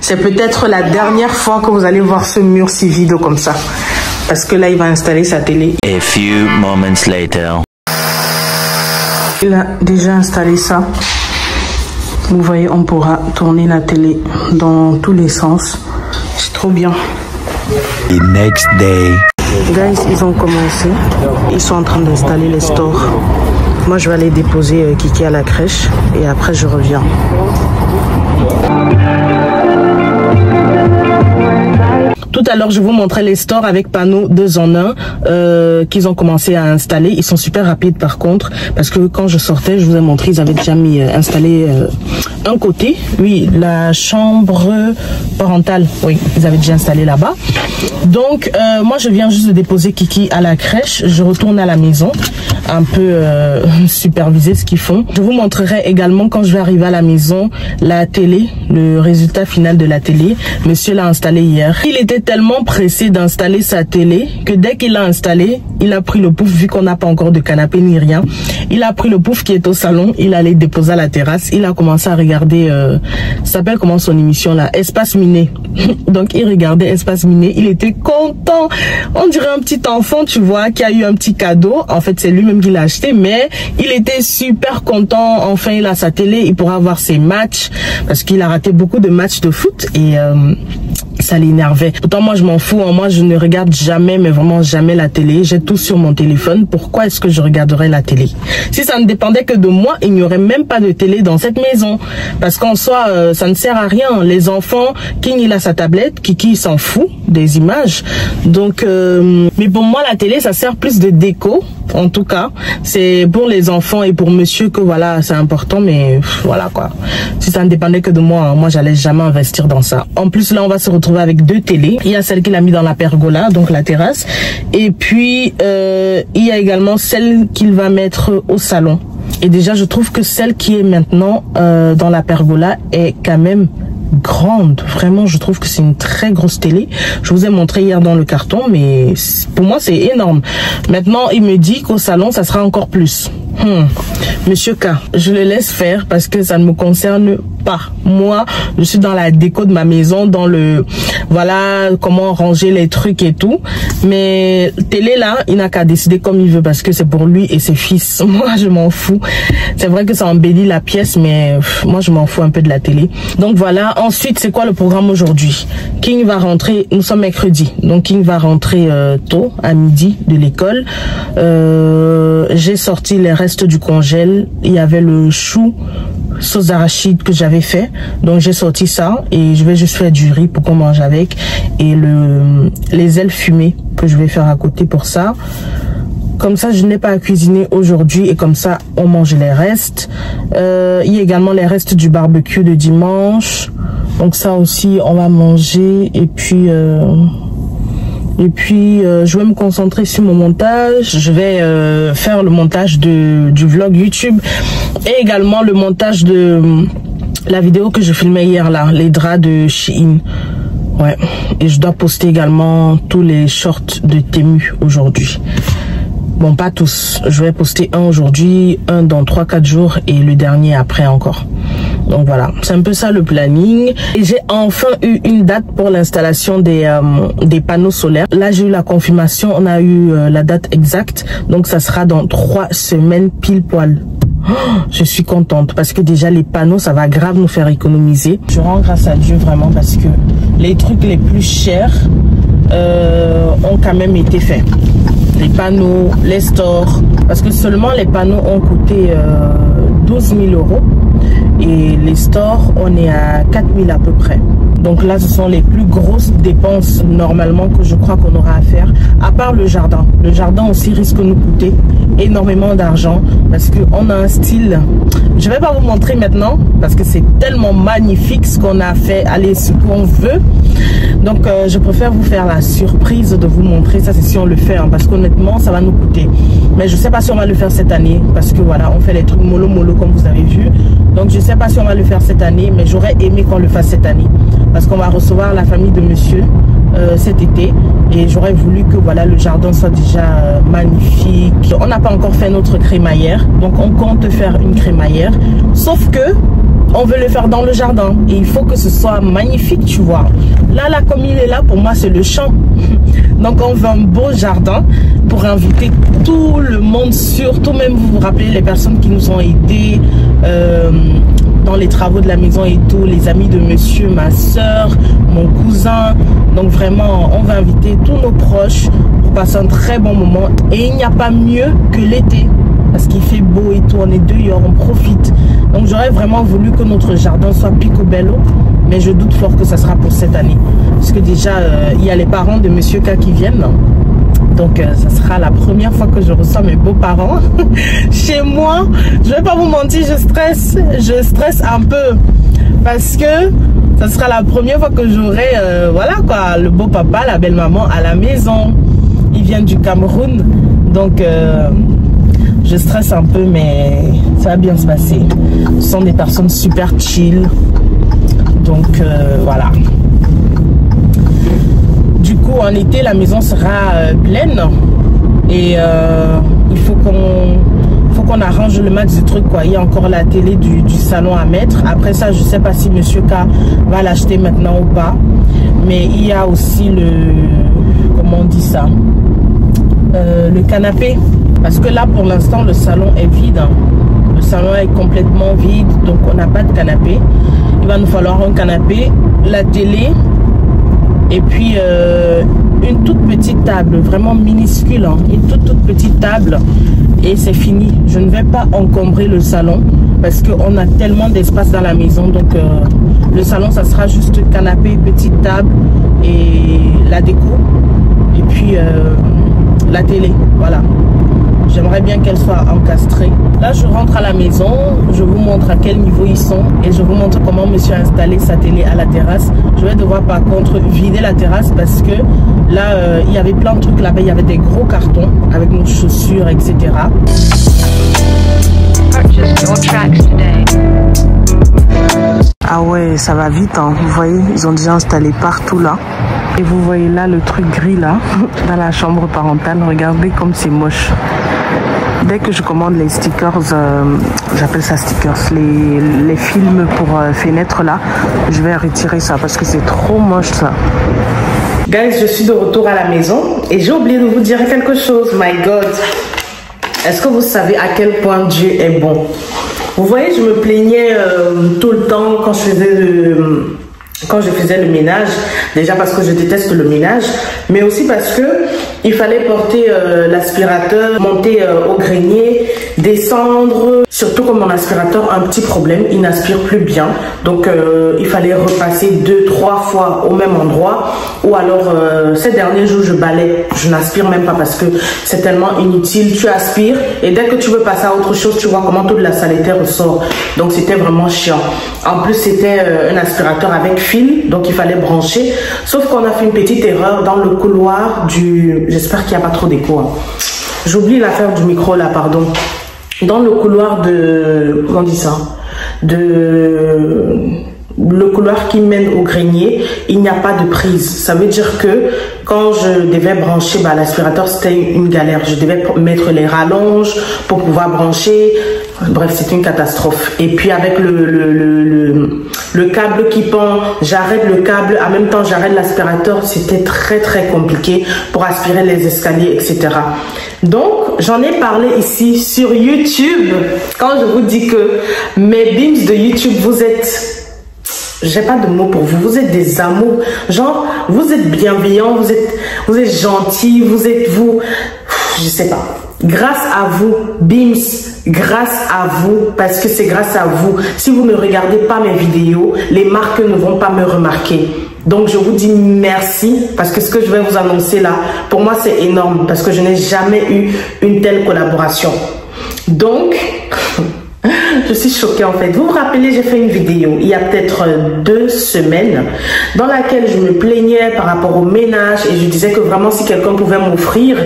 C'est peut-être la dernière fois que vous allez voir ce mur si vide comme ça. Parce que là, il va installer sa télé. A few moments later. Il a déjà installé ça. Vous voyez, on pourra tourner la télé dans tous les sens. C'est trop bien. The next day. Guys, ils ont commencé. Ils sont en train d'installer les stores. Moi, je vais aller déposer Kiki à la crèche. Et après, je reviens. Tout à l'heure, je vous montrais les stores avec panneaux 2 en 1 qu'ils ont commencé à installer. Ils sont super rapides par contre, parce que quand je sortais, je vous ai montré, ils avaient déjà mis installé un côté. Oui, la chambre parentale, oui, ils avaient déjà installé là-bas. Donc, moi, je viens juste de déposer Kiki à la crèche. Je retourne à la maison. un peu superviser ce qu'ils font. Je vous montrerai également quand je vais arriver à la maison la télé, le résultat final de la télé. Monsieur l'a installé hier. Il était tellement pressé d'installer sa télé que dès qu'il l'a installé, il a pris le pouf, vu qu'on n'a pas encore de canapé ni rien. Il a pris le pouf qui est au salon, il allait déposer à la terrasse. Il a commencé à regarder, ça s'appelle comment son émission là, Espace Miné. Donc il regardait Espace Miné, il était content. On dirait un petit enfant, tu vois, qui a eu un petit cadeau. En fait, c'est lui-même qui l'a acheté, mais il était super content. Enfin, il a sa télé, il pourra voir ses matchs parce qu'il a raté beaucoup de matchs de foot et ça l'énervait. Pourtant, moi, je m'en fous. Hein. Moi, je ne regarde jamais, mais vraiment jamais la télé. J'ai tout sur mon téléphone. Pourquoi est-ce que je regarderais la télé? Si ça ne dépendait que de moi, il n'y aurait même pas de télé dans cette maison. Parce qu'en soi, ça ne sert à rien. Les enfants, King, il a sa tablette. Kiki, il s'en fout des images. Donc, mais pour moi, la télé, ça sert plus de déco. En tout cas, c'est pour les enfants et pour monsieur que voilà, c'est important. Mais voilà quoi. Si ça ne dépendait que de moi, hein, moi, j'allais jamais investir dans ça. En plus, là, on va se retrouver avec deux télés. Il y a celle qu'il a mis dans la pergola, donc la terrasse. Et puis, il y a également celle qu'il va mettre au salon. Et déjà, je trouve que celle qui est maintenant dans la pergola est quand même grande. Vraiment, je trouve que c'est une très grosse télé. Je vous ai montré hier dans le carton, mais pour moi, c'est énorme. Maintenant, il me dit qu'au salon, ça sera encore plus. Monsieur K, je le laisse faire parce que ça ne me concerne pas. Moi, je suis dans la déco de ma maison, dans le voilà comment ranger les trucs et tout. Mais télé là, il n'a qu'à décider comme il veut parce que c'est pour lui et ses fils. Moi, je m'en fous. C'est vrai que ça embellit la pièce, mais moi, je m'en fous un peu de la télé. Donc voilà. Ensuite, c'est quoi le programme aujourd'hui? King va rentrer. Nous sommes mercredi, donc King va rentrer tôt à midi de l'école. J'ai sorti les restes du congèle. Il y avait le chou sauce d'arachide que j'avais fait, donc j'ai sorti ça et je vais juste faire du riz pour qu'on mange avec et les ailes fumées que je vais faire à côté pour ça. Comme ça, je n'ai pas à cuisiner aujourd'hui et comme ça, on mange les restes. Il y a également les restes du barbecue de dimanche. Donc ça aussi, on va manger et puis je vais me concentrer sur mon montage. Je vais faire le montage du vlog YouTube et également le montage de la vidéo que je filmais hier là, les draps de Shein. Ouais, et je dois poster également tous les shorts de Temu aujourd'hui. Bon, pas tous. Je vais poster un aujourd'hui, un dans 3-4 jours et le dernier après encore. Donc voilà, c'est un peu ça le planning. Et j'ai enfin eu une date pour l'installation des panneaux solaires. Là, j'ai eu la confirmation, on a eu la date exacte. Donc ça sera dans 3 semaines pile poil. Oh, je suis contente parce que déjà les panneaux, ça va grave nous faire économiser. Je rends grâce à Dieu vraiment parce que les trucs les plus chers ont quand même été faits. Les panneaux, les stores, parce que seulement les panneaux ont coûté 12 000 € et les stores, on est à 4 000 à peu près. Donc là, ce sont les plus grosses dépenses normalement que je crois qu'on aura à faire, à part le jardin. Le jardin aussi risque de nous coûter énormément d'argent parce qu'on a un style. Je vais pas vous montrer maintenant parce que c'est tellement magnifique ce qu'on a fait, allez, ce qu'on veut. Donc je préfère vous faire la surprise de vous montrer ça, c'est si on le fait, hein, parce qu'honnêtement ça va nous coûter. Mais je sais pas si on va le faire cette année parce que voilà, on fait les trucs mollo mollo comme vous avez vu. Donc je sais pas si on va le faire cette année, mais j'aurais aimé qu'on le fasse cette année parce qu'on va recevoir la famille de monsieur cet été et j'aurais voulu que voilà le jardin soit déjà magnifique. On n'a pas encore fait notre crémaillère, donc on compte faire une crémaillère, sauf que on veut le faire dans le jardin et il faut que ce soit magnifique, tu vois. Là comme il est là, pour moi c'est le champ. Donc on veut un beau jardin pour inviter tout le monde, surtout même vous vous rappelez les personnes qui nous ont aidés dans les travaux de la maison et tout, les amis de monsieur, ma soeur, mon cousin. Donc vraiment on va inviter tous nos proches pour passer un très bon moment et il n'y a pas mieux que l'été parce qu'il fait beau et tout, on est dehors, on profite. Donc j'aurais vraiment voulu que notre jardin soit picobello, mais je doute fort que ça sera pour cette année. Parce que déjà, il y a les parents de Monsieur K qui viennent. Donc ça sera la première fois que je reçois mes beaux-parents chez moi. Je vais pas vous mentir, je stresse un peu. Parce que ça sera la première fois que j'aurai, voilà quoi, le beau-papa, la belle-maman à la maison. Ils viennent du Cameroun. Donc... Je stresse un peu, mais ça va bien se passer. Ce sont des personnes super chill. Donc, voilà. Du coup, en été, la maison sera pleine. Et il faut qu'on arrange le max du truc, quoi. Il y a encore la télé du salon à mettre. Après ça, je sais pas si Monsieur K va l'acheter maintenant ou pas. Mais il y a aussi comment on dit ça, le canapé. Parce que là, pour l'instant, le salon est vide. Le salon est complètement vide, donc on n'a pas de canapé. Il va nous falloir un canapé, la télé, et puis une toute petite table, vraiment minuscule, hein, une toute petite table. Et c'est fini. Je ne vais pas encombrer le salon parce qu'on a tellement d'espace dans la maison. Donc le salon, ça sera juste canapé, petite table et la déco. Et puis la télé, voilà. J'aimerais bien qu'elle soit encastrée. Là, je rentre à la maison, je vous montre à quel niveau ils sont et je vous montre comment monsieur a installé sa télé à la terrasse. Je vais devoir par contre vider la terrasse parce que là, il y avait plein de trucs là-bas. Il y avait des gros cartons avec nos chaussures, etc. Ah ouais, ça va vite, hein. Vous voyez, ils ont déjà installé partout là. Et vous voyez là le truc gris là, dans la chambre parentale. Regardez comme c'est moche. Dès que je commande les stickers, j'appelle ça stickers, les films pour fenêtres là, je vais retirer ça parce que c'est trop moche ça. Guys, je suis de retour à la maison et j'ai oublié de vous dire quelque chose. My God, est-ce que vous savez à quel point Dieu est bon? Vous voyez, je me plaignais tout le temps quand je faisais le ménage, déjà parce que je déteste le ménage, mais aussi parce que il fallait porter l'aspirateur, monter au grenier, descendre. Surtout comme mon aspirateur a un petit problème, il n'aspire plus bien. Donc il fallait repasser 2-3 fois au même endroit. Ou alors ces derniers jours je balaye, je n'aspire même pas parce que c'est tellement inutile. Tu aspires et dès que tu veux passer à autre chose, tu vois comment toute la saleté ressort. Donc c'était vraiment chiant. En plus c'était un aspirateur avec fil, donc il fallait brancher. Sauf qu'on a fait une petite erreur dans le couloir du... J'espère qu'il n'y a pas trop d'écho. Hein. J'oublie l'affaire du micro là, pardon. Dans le couloir de... Comment on dit ça? Le couloir qui mène au grenier, il n'y a pas de prise. Ça veut dire que quand je devais brancher l'aspirateur, c'était une galère. Je devais mettre les rallonges pour pouvoir brancher. Bref, c'est une catastrophe. Et puis avec le câble qui pend, j'arrête le câble, en même temps j'arrête l'aspirateur. C'était très compliqué pour aspirer les escaliers, etc. Donc, j'en ai parlé ici sur YouTube. Quand je vous dis que mes beams de YouTube, vous êtes... J'ai pas de mots pour vous. Vous êtes des amours. Genre, vous êtes bienveillants, vous êtes gentils, je sais pas. Grâce à vous, Beams, grâce à vous, parce que c'est grâce à vous. Si vous ne regardez pas mes vidéos, les marques ne vont pas me remarquer. Donc, je vous dis merci parce que ce que je vais vous annoncer là, pour moi, c'est énorme parce que je n'ai jamais eu une telle collaboration. Donc... Je suis choquée en fait. Vous vous rappelez, j'ai fait une vidéo il y a peut-être 2 semaines dans laquelle je me plaignais par rapport au ménage et je disais que vraiment si quelqu'un pouvait m'offrir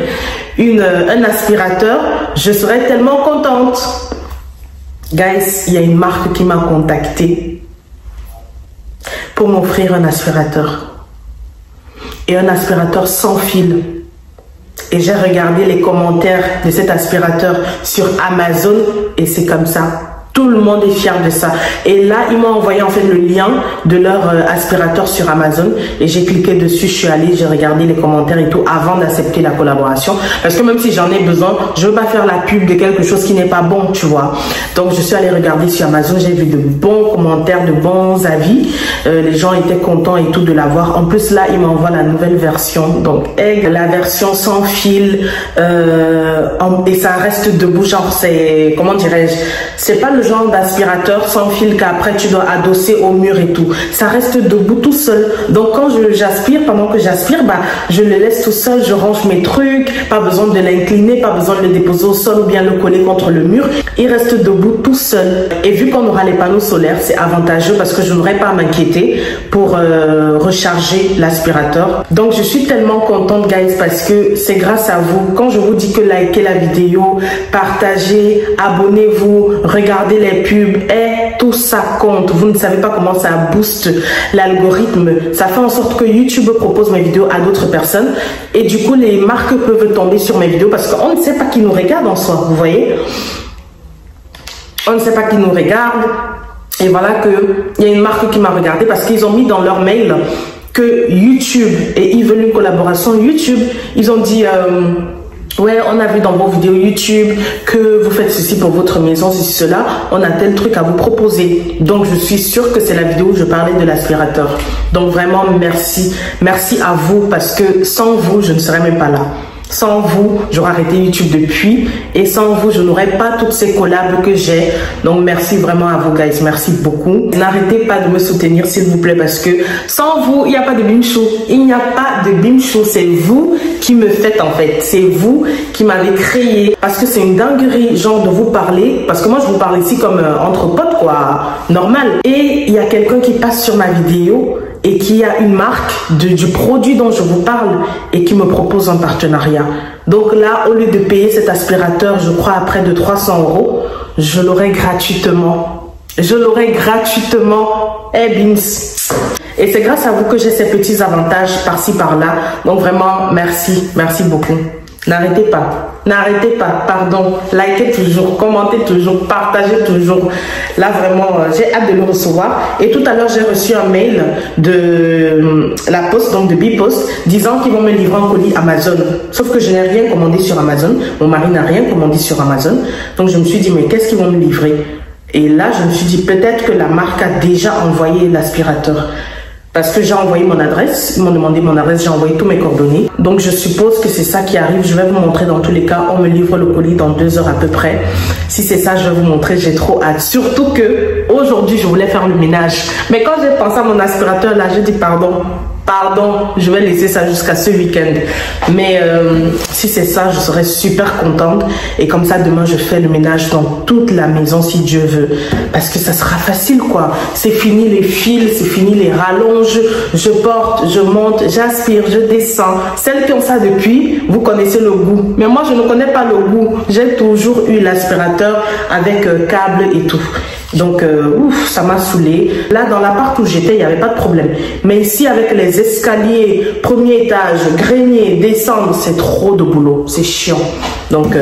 un aspirateur, je serais tellement contente. Guys, il y a une marque qui m'a contacté pour m'offrir un aspirateur. Et un aspirateur sans fil. Et j'ai regardé les commentaires de cet aspirateur sur Amazon et c'est comme ça. Tout le monde est fier de ça. Et là, ils m'ont envoyé en fait le lien de leur aspirateur sur Amazon. Et j'ai cliqué dessus, je suis allée, j'ai regardé les commentaires et tout avant d'accepter la collaboration. Parce que même si j'en ai besoin, je veux pas faire la pub de quelque chose qui n'est pas bon, tu vois. Donc, je suis allée regarder sur Amazon. J'ai vu de bons commentaires, de bons avis. Les gens étaient contents et tout de l'avoir. En plus, là, ils m'envoient la nouvelle version. Donc, la version sans fil. Et ça reste debout. Genre, c'est, comment dirais-je, c'est pas le le genre d'aspirateur sans fil qu'après tu dois adosser au mur et tout. Ça reste debout tout seul. Donc quand j'aspire, pendant que j'aspire, bah, je le laisse tout seul, je range mes trucs, pas besoin de l'incliner, pas besoin de le déposer au sol ou bien le coller contre le mur. Il reste debout tout seul. Et vu qu'on aura les panneaux solaires, c'est avantageux parce que je n'aurai pas à m'inquiéter pour recharger l'aspirateur. Donc je suis tellement contente, guys, parce que c'est grâce à vous. Quand je vous dis que likez la vidéo, partagez, abonnez-vous, regardez les pubs, et tout ça compte. Vous ne savez pas comment ça booste l'algorithme. Ça fait en sorte que YouTube propose mes vidéos à d'autres personnes et du coup les marques peuvent tomber sur mes vidéos parce qu'on ne sait pas qui nous regarde en soi, vous voyez. On ne sait pas qui nous regarde et voilà que il y a une marque qui m'a regardé parce qu'ils ont mis dans leur mail que YouTube, et ils veulent une collaboration YouTube, ils ont dit ouais, on a vu dans vos vidéos YouTube que vous faites ceci pour votre maison, ceci, cela. On a tel truc à vous proposer. Donc, je suis sûre que c'est la vidéo où je parlais de l'aspirateur. Donc, vraiment, merci. Merci à vous parce que sans vous, je ne serais même pas là. Sans vous, j'aurais arrêté YouTube depuis. Et sans vous, je n'aurais pas toutes ces collabs que j'ai. Donc, merci vraiment à vous, guys. Merci beaucoup. N'arrêtez pas de me soutenir, s'il vous plaît, parce que sans vous, il n'y a pas de Bim Show. Il n'y a pas de Bim Show. C'est vous qui me faites, en fait. C'est vous qui m'avez créé. Parce que c'est une dinguerie, genre, de vous parler. Parce que moi, je vous parle ici comme entre potes, quoi. Normal. Et il y a quelqu'un qui passe sur ma vidéo et qui a une marque du produit dont je vous parle et qui me propose un partenariat. Donc là, au lieu de payer cet aspirateur, je crois à près de 300 €, je l'aurai gratuitement. Je l'aurai gratuitement. Eh, Bims. Et c'est grâce à vous que j'ai ces petits avantages par-ci, par-là. Donc vraiment, merci. Merci beaucoup. N'arrêtez pas. N'arrêtez pas, pardon. Likez toujours, commentez toujours, partagez toujours. Là, vraiment, j'ai hâte de le recevoir. Et tout à l'heure, j'ai reçu un mail de la poste, donc de Bipost, disant qu'ils vont me livrer un colis Amazon. Sauf que je n'ai rien commandé sur Amazon. Mon mari n'a rien commandé sur Amazon. Donc, je me suis dit, mais qu'est-ce qu'ils vont me livrer? Et là, je me suis dit, peut-être que la marque a déjà envoyé l'aspirateur. Parce que j'ai envoyé mon adresse, ils m'ont demandé mon adresse, j'ai envoyé tous mes coordonnées. Donc je suppose que c'est ça qui arrive, je vais vous montrer dans tous les cas, on me livre le colis dans 2 heures à peu près. Si c'est ça, je vais vous montrer, j'ai trop hâte. Surtout que aujourd'hui, je voulais faire le ménage. Mais quand j'ai pensé à mon aspirateur là, j'ai dit pardon, je vais laisser ça jusqu'à ce week-end. Mais si c'est ça, je serai super contente. Et comme ça, demain, je fais le ménage dans toute la maison si Dieu veut. Parce que ça sera facile, quoi. C'est fini les fils, c'est fini les rallonges. Je porte, je monte, j'aspire, je descends. Celles qui ont ça depuis, vous connaissez le goût. Mais moi, je ne connais pas le goût. J'ai toujours eu l'aspirateur avec câble et tout. Donc, ouf, ça m'a saoulé. Là, dans l'appart où j'étais, il n'y avait pas de problème. Mais ici, avec les escaliers, premier étage, grenier, descendre, c'est trop de boulot. C'est chiant. Donc,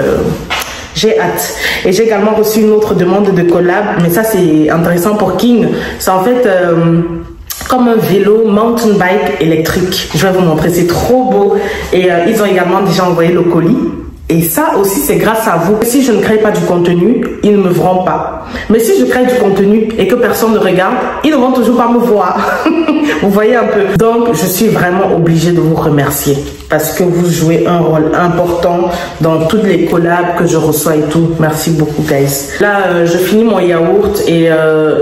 j'ai hâte. Et j'ai également reçu une autre demande de collab. Mais ça, c'est intéressant pour King. C'est en fait comme un vélo mountain bike électrique. Je vais vous montrer. C'est trop beau. Et ils ont également déjà envoyé le colis. Et ça aussi, c'est grâce à vous. Si je ne crée pas du contenu, ils ne me verront pas. Mais si je crée du contenu et que personne ne regarde, ils ne vont toujours pas me voir. Vous voyez un peu. Donc, je suis vraiment obligée de vous remercier. Parce que vous jouez un rôle important dans toutes les collabs que je reçois et tout. Merci beaucoup, guys. Là, je finis mon yaourt et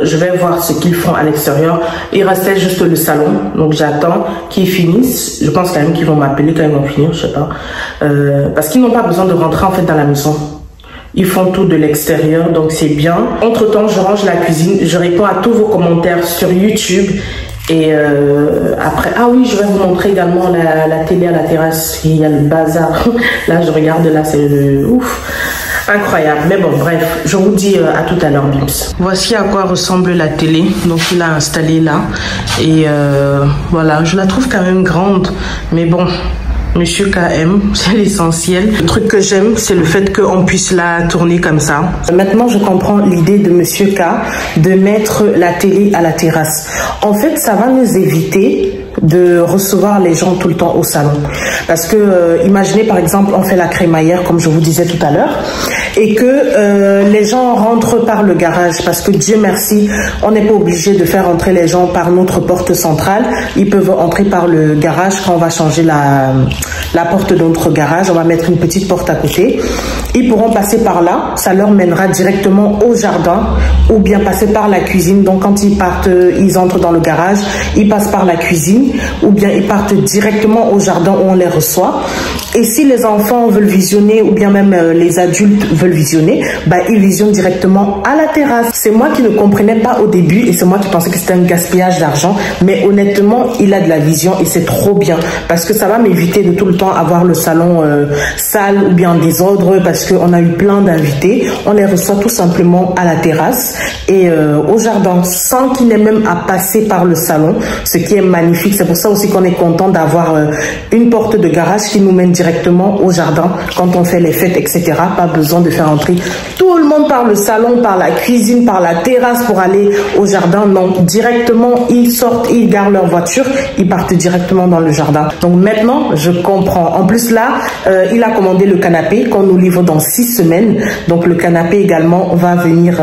je vais voir ce qu'ils font à l'extérieur. Il restait juste le salon. Donc, j'attends qu'ils finissent. Je pense quand même qu'ils vont m'appeler quand ils vont finir, je sais pas. Parce qu'ils n'ont pas besoin de rentrer en fait dans la maison. Ils font tout de l'extérieur, donc c'est bien. Entre temps, je range la cuisine. Je réponds à tous vos commentaires sur YouTube. Et après, ah oui, je vais vous montrer également la télé à la terrasse. Il y a le bazar. Là, je regarde, là, c'est le ouf. Incroyable. Mais bon, bref, je vous dis à tout à l'heure, Bims. Voici à quoi ressemble la télé. Donc, il l'a installée là. Et voilà, je la trouve quand même grande. Mais bon, Monsieur KM, c'est l'essentiel. Le truc que j'aime, c'est le fait qu'on puisse la tourner comme ça. Maintenant, je comprends l'idée de Monsieur K de mettre la télé à la terrasse. En fait, ça va nous éviter de recevoir les gens tout le temps au salon. Parce que, imaginez par exemple, on fait la crémaillère, comme je vous disais tout à l'heure, et que les gens rentrent par le garage, parce que Dieu merci, on n'est pas obligé de faire entrer les gens par notre porte centrale. Ils peuvent entrer par le garage. Quand on va changer la porte de notre garage, on va mettre une petite porte à côté. Ils pourront passer par là, ça leur mènera directement au jardin, ou bien passer par la cuisine. Donc quand ils partent, ils entrent dans le garage, ils passent par la cuisine, ou bien ils partent directement au jardin où on les reçoit. Et si les enfants veulent visionner, ou bien même les adultes veulent visionner, bah, ils visionnent directement à la terrasse. C'est moi qui ne comprenais pas au début, et c'est moi qui pensais que c'était un gaspillage d'argent, mais honnêtement, il a de la vision et c'est trop bien, parce que ça va m'éviter de tout le temps avoir le salon sale ou bien en désordre, parce qu'on a eu plein d'invités. On les reçoit tout simplement à la terrasse et au jardin, sans qu'il n'ait même à passer par le salon, ce qui est magnifique. C'est pour ça aussi qu'on est content d'avoir une porte de garage qui nous mène directement au jardin quand on fait les fêtes, etc. Pas besoin de faire entrer tout le monde par le salon, par la cuisine, par la terrasse pour aller au jardin. Non, directement, ils sortent, ils garent leur voiture, ils partent directement dans le jardin. Donc maintenant, je comprends. En plus là, il a commandé le canapé qu'on nous livre dans 6 semaines. Donc le canapé également va venir,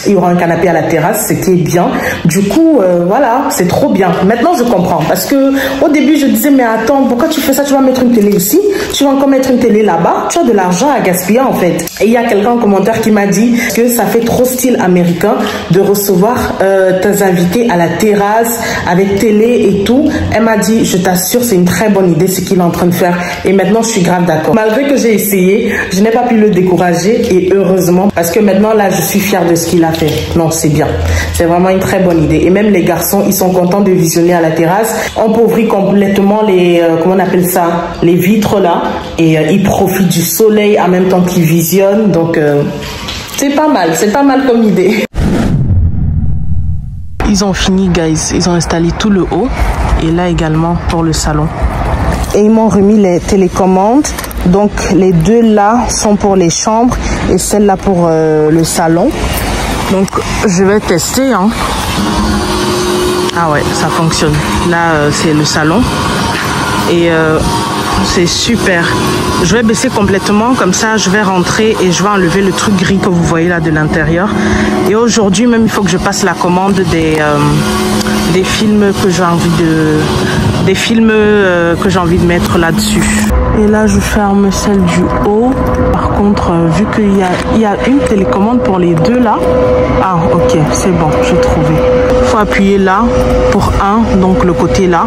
il y aura un canapé à la terrasse, ce qui est bien. Du coup, voilà, c'est trop bien. Maintenant, je comprends. Parce que au début, je disais, mais attends, pourquoi tu fais ça? Tu vas mettre une télé ici, tu vas encore mettre une télé là-bas. Tu as de l'argent à gaspiller en fait. Et il y a quelqu'un en commentaire qui m'a dit que ça fait trop style américain de recevoir tes invités à la terrasse avec télé et tout. Elle m'a dit, je t'assure, c'est une très bonne idée ce qu'il est en train de faire. Et maintenant, je suis grave d'accord. Malgré que j'ai essayé, je n'ai pas pu le décourager et heureusement, parce que maintenant là, je suis fière de ce qu'il a fait. Non, c'est bien. C'est vraiment une très bonne idée. Et même les garçons, ils sont contents de visionner à la terrasse. On pauvrit complètement les, comment on appelle ça, les vitres là. Et ils profitent du soleil en même temps qu'ils visionnent. Donc, c'est pas mal comme idée. Ils ont fini, guys. Ils ont installé tout le haut. Et là également pour le salon. Et ils m'ont remis les télécommandes. Donc les deux là sont pour les chambres et celle-là pour le salon. Donc je vais tester. Hein. Ah ouais, ça fonctionne. Là c'est le salon. Et c'est super. Je vais baisser complètement, comme ça je vais rentrer et je vais enlever le truc gris que vous voyez là de l'intérieur. Et aujourd'hui même il faut que je passe la commande des films que j'ai envie de mettre là-dessus. Et là je ferme celle du haut. Par contre vu qu'il y a une télécommande pour les deux là. Ah ok, c'est bon, j'ai trouvé. Il faut appuyer là pour un, donc le côté là.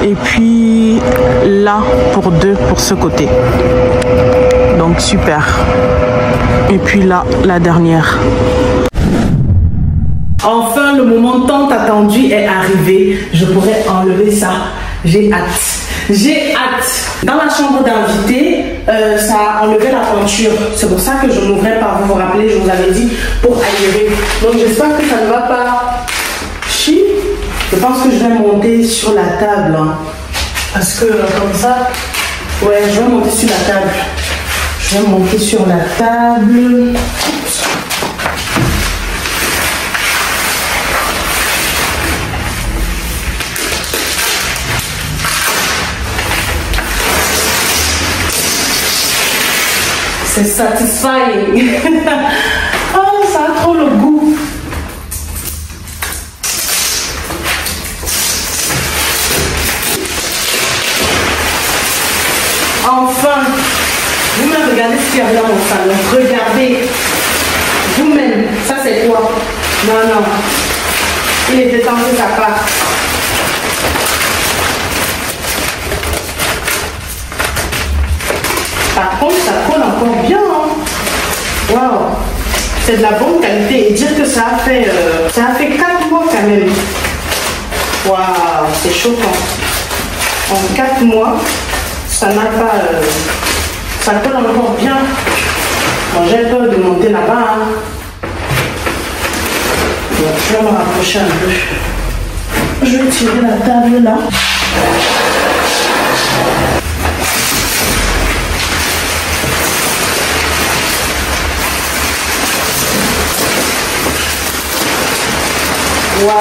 Et puis là pour deux, pour ce côté. Donc super. Et puis là, la dernière. Enfin, le moment tant attendu est arrivé. Je pourrais enlever ça. J'ai hâte. J'ai hâte. Dans la chambre d'invité, ça a enlevé la peinture. C'est pour ça que je m'ouvrais pas. Vous vous rappelez, je vous avais dit pour aérer. Donc j'espère que ça ne va pas chier. Je pense que je vais monter sur la table. Hein. Parce que comme ça, ouais, je vais monter sur la table. Je vais monter sur la table. C'est satisfying. Oh, ça a trop le goût. Enfin, vous-même regardez ce qu'il y a dans mon salon. Regardez. Vous-même. Ça c'est quoi? Non, non. Il était temps que ça parte. Par contre, ça colle encore bien. Hein. Waouh. C'est de la bonne qualité. Et dire que ça a fait 4 mois quand même. Waouh, c'est choquant. En 4 mois, ça n'a pas... ça colle encore bien. Bon, j'ai peur de monter là-bas. Hein. Donc, je vais me rapprocher un peu. Je vais tirer la table là. Waouh!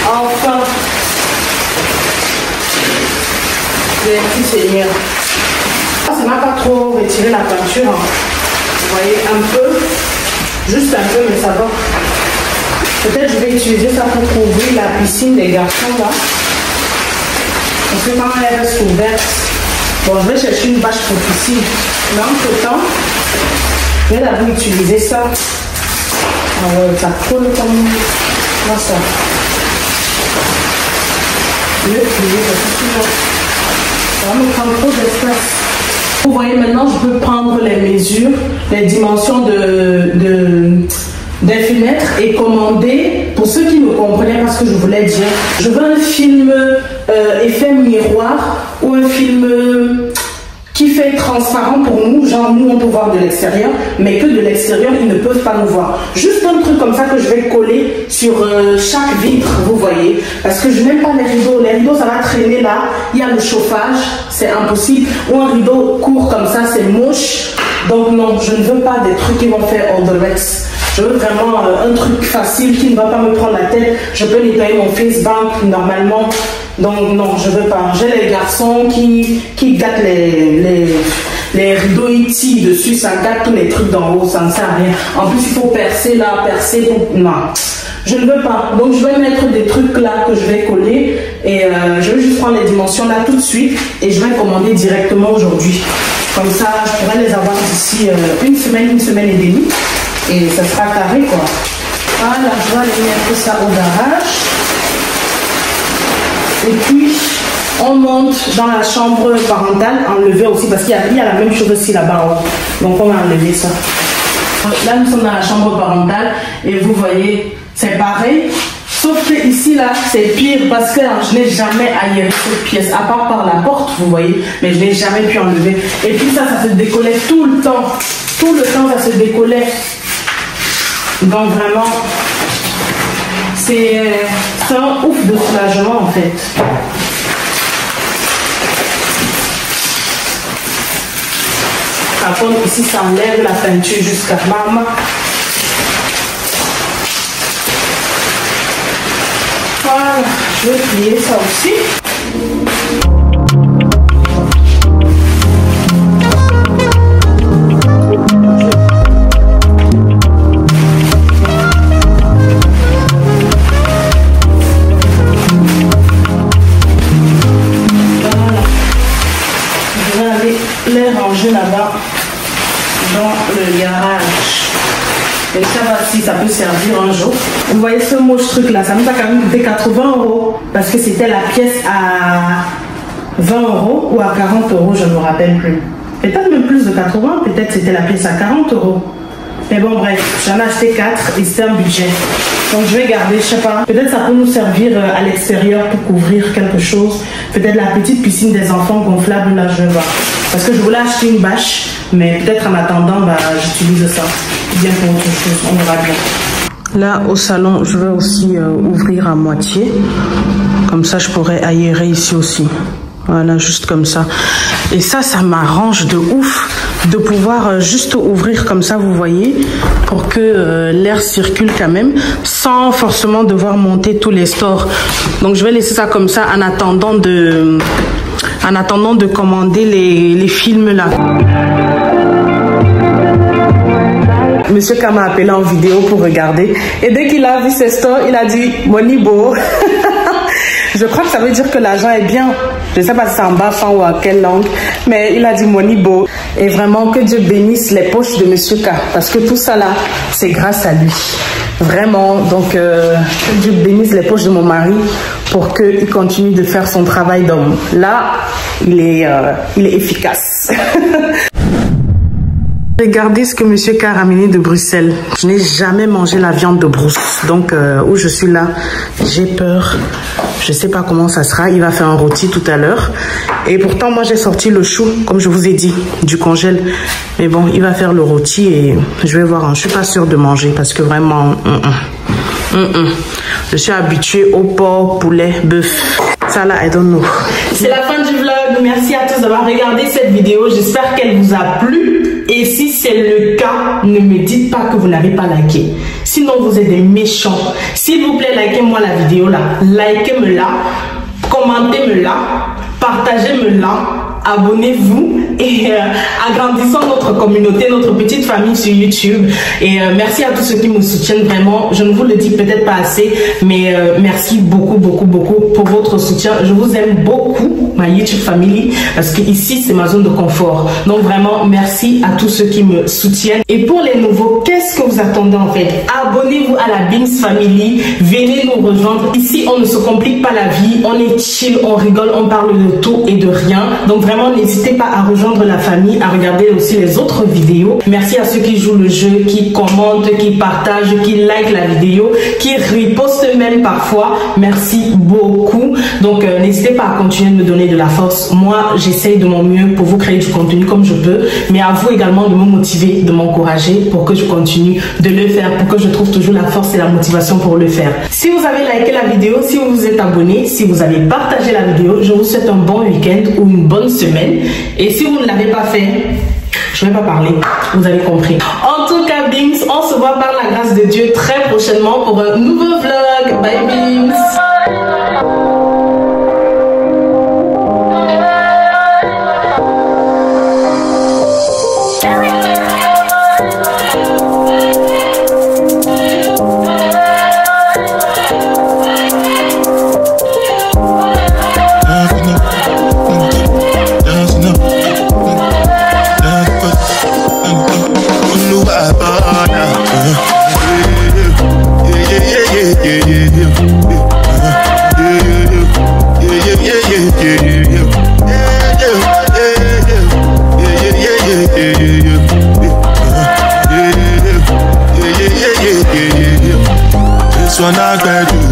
Enfin, petit seigneur. Ça n'a pas trop retiré la peinture. Hein. Vous voyez, un peu. Juste un peu, mais ça va. Peut-être je vais utiliser ça pour couvrir la piscine des garçons là. Parce que quand elle reste ouverte, bon, je vais chercher une bâche pour piscine. Mais entre temps, je vais d'abord utiliser ça. Ah ouais, ça colle comme ça. Je vais utiliser ça. Ça va me prendre trop d'espace. Vous voyez, maintenant je peux prendre les mesures, les dimensions des fenêtres et commander, pour ceux qui me comprenaient pas ce que je voulais dire, je veux un film effet miroir ou un film qui fait transparent pour nous, genre nous on peut voir de l'extérieur, mais que de l'extérieur ils ne peuvent pas nous voir. Juste un truc comme ça que je vais coller sur chaque vitre, vous voyez, parce que je n'aime pas les rideaux ça va traîner là, il y a le chauffage, c'est impossible, ou un rideau court comme ça c'est moche, donc non, je ne veux pas des trucs qui vont faire Ordorex. Je veux vraiment un truc facile qui ne va pas me prendre la tête. Je peux nettoyer mon FaceBank normalement. Donc non, je veux pas. J'ai les garçons qui gâtent les rideaux, ils tirent dessus, ça gâte tous les trucs d'en haut, ça ne sert à rien. En plus, il faut percer là, percer pour... Non, je ne veux pas. Donc je vais mettre des trucs là que je vais coller et je vais juste prendre les dimensions là tout de suite et je vais commander directement aujourd'hui. Comme ça, je pourrais les avoir d'ici une semaine et demie. Et ça sera carré quoi. Voilà, je vais aller mettre ça au garage. Et puis, on monte dans la chambre parentale, enlever aussi, parce qu'il y a la même chose aussi là-bas. Donc, on va enlever ça. Là, nous sommes dans la chambre parentale et vous voyez, c'est pareil. Sauf que ici, là, c'est pire parce que je n'ai jamais aéré cette pièce, à part par la porte, vous voyez, mais je n'ai jamais pu enlever. Et puis ça se décollait tout le temps. Tout le temps, ça se décollait. Donc vraiment, c'est un ouf de soulagement en fait. Par contre, ici, ça enlève la peinture jusqu'à maman. Voilà, je vais plier ça aussi. Là-bas dans le garage et ça va, si ça peut servir un jour. Vous voyez ce moche truc là, ça nous a quand même coûté 80 € parce que c'était la pièce à 20 € ou à 40 €, je ne me rappelle plus, peut-être même plus de 80, peut-être c'était la pièce à 40 €. Mais bon, bref, j'en ai acheté 4 et c'est un budget. Donc je vais garder, je sais pas, peut-être ça peut nous servir à l'extérieur pour couvrir quelque chose. Peut-être la petite piscine des enfants gonflable, là je vais voir. Parce que je voulais acheter une bâche, mais peut-être en attendant, bah, j'utilise ça. Bien pour autre chose, on verra bien. Là, au salon, je vais aussi ouvrir à moitié. Comme ça, je pourrais aérer ici aussi. Voilà, juste comme ça. Et ça m'arrange de ouf de pouvoir juste ouvrir comme ça, vous voyez, pour que l'air circule quand même, sans forcément devoir monter tous les stores. Donc, je vais laisser ça comme ça en attendant de commander les films là. Monsieur K m'a appelé en vidéo pour regarder. Et dès qu'il a vu ces stores, il a dit « Monibo ». Je crois que ça veut dire que l'argent est bien. Je ne sais pas si c'est en bafan ou à quelle langue, mais il a dit Monibo. Et vraiment, que Dieu bénisse les poches de Monsieur K. Parce que tout ça là, c'est grâce à lui. Vraiment, donc que Dieu bénisse les poches de mon mari pour qu'il continue de faire son travail d'homme. Là, il est efficace. Regardez ce que Monsieur K a ramené de Bruxelles. Je n'ai jamais mangé la viande de brousse. Donc, où je suis là, j'ai peur. Je ne sais pas comment ça sera. Il va faire un rôti tout à l'heure. Et pourtant, moi, j'ai sorti le chou, comme je vous ai dit, du congèle. Mais bon, il va faire le rôti et je vais voir. Je ne suis pas sûre de manger parce que vraiment... Je suis habituée au porc, poulet, bœuf. Ça là, I don't know. C'est la fin du vlog. Merci à tous d'avoir regardé cette vidéo. J'espère qu'elle vous a plu. Et si c'est le cas, ne me dites pas que vous n'avez pas liké. Sinon, vous êtes des méchants. S'il vous plaît, likez-moi la vidéo là. Likez-me là. Commentez-me là. partagez-le-la, abonnez-vous et agrandissons notre communauté, notre petite famille sur YouTube. Et merci à tous ceux qui me soutiennent vraiment. Je ne vous le dis peut-être pas assez, mais merci beaucoup pour votre soutien. Je vous aime beaucoup, ma YouTube family, parce que ici c'est ma zone de confort. Donc vraiment merci à tous ceux qui me soutiennent. Et pour les nouveaux, qu'est-ce que vous attendez en fait? Abonnez-vous à la Beams Family, venez nous rejoindre. Ici on ne se complique pas la vie, on est chill, on rigole, on parle de tout et de rien. Donc vraiment n'hésitez pas à rejoindre la famille, à regarder aussi les autres vidéos. Merci à ceux qui jouent le jeu, qui commentent, qui partagent, qui like la vidéo, qui repostent même parfois. Merci beaucoup. Donc n'hésitez pas à continuer de me donner de la force. Moi j'essaye de mon mieux pour vous créer du contenu comme je peux, mais à vous également de me motiver, de m'encourager pour que je continue de le faire, pour que je trouve toujours la force et la motivation pour le faire. Si vous avez liké la vidéo, si vous vous êtes abonné, si vous avez partagé la vidéo, je vous souhaite un bon week-end ou une bonne semaine. Et si vous ne l'avez pas fait, je ne vais pas parler, vous avez compris. En tout cas, Beams, on se voit par la grâce de Dieu très prochainement pour un nouveau vlog. Bye Beams. This one I graduate.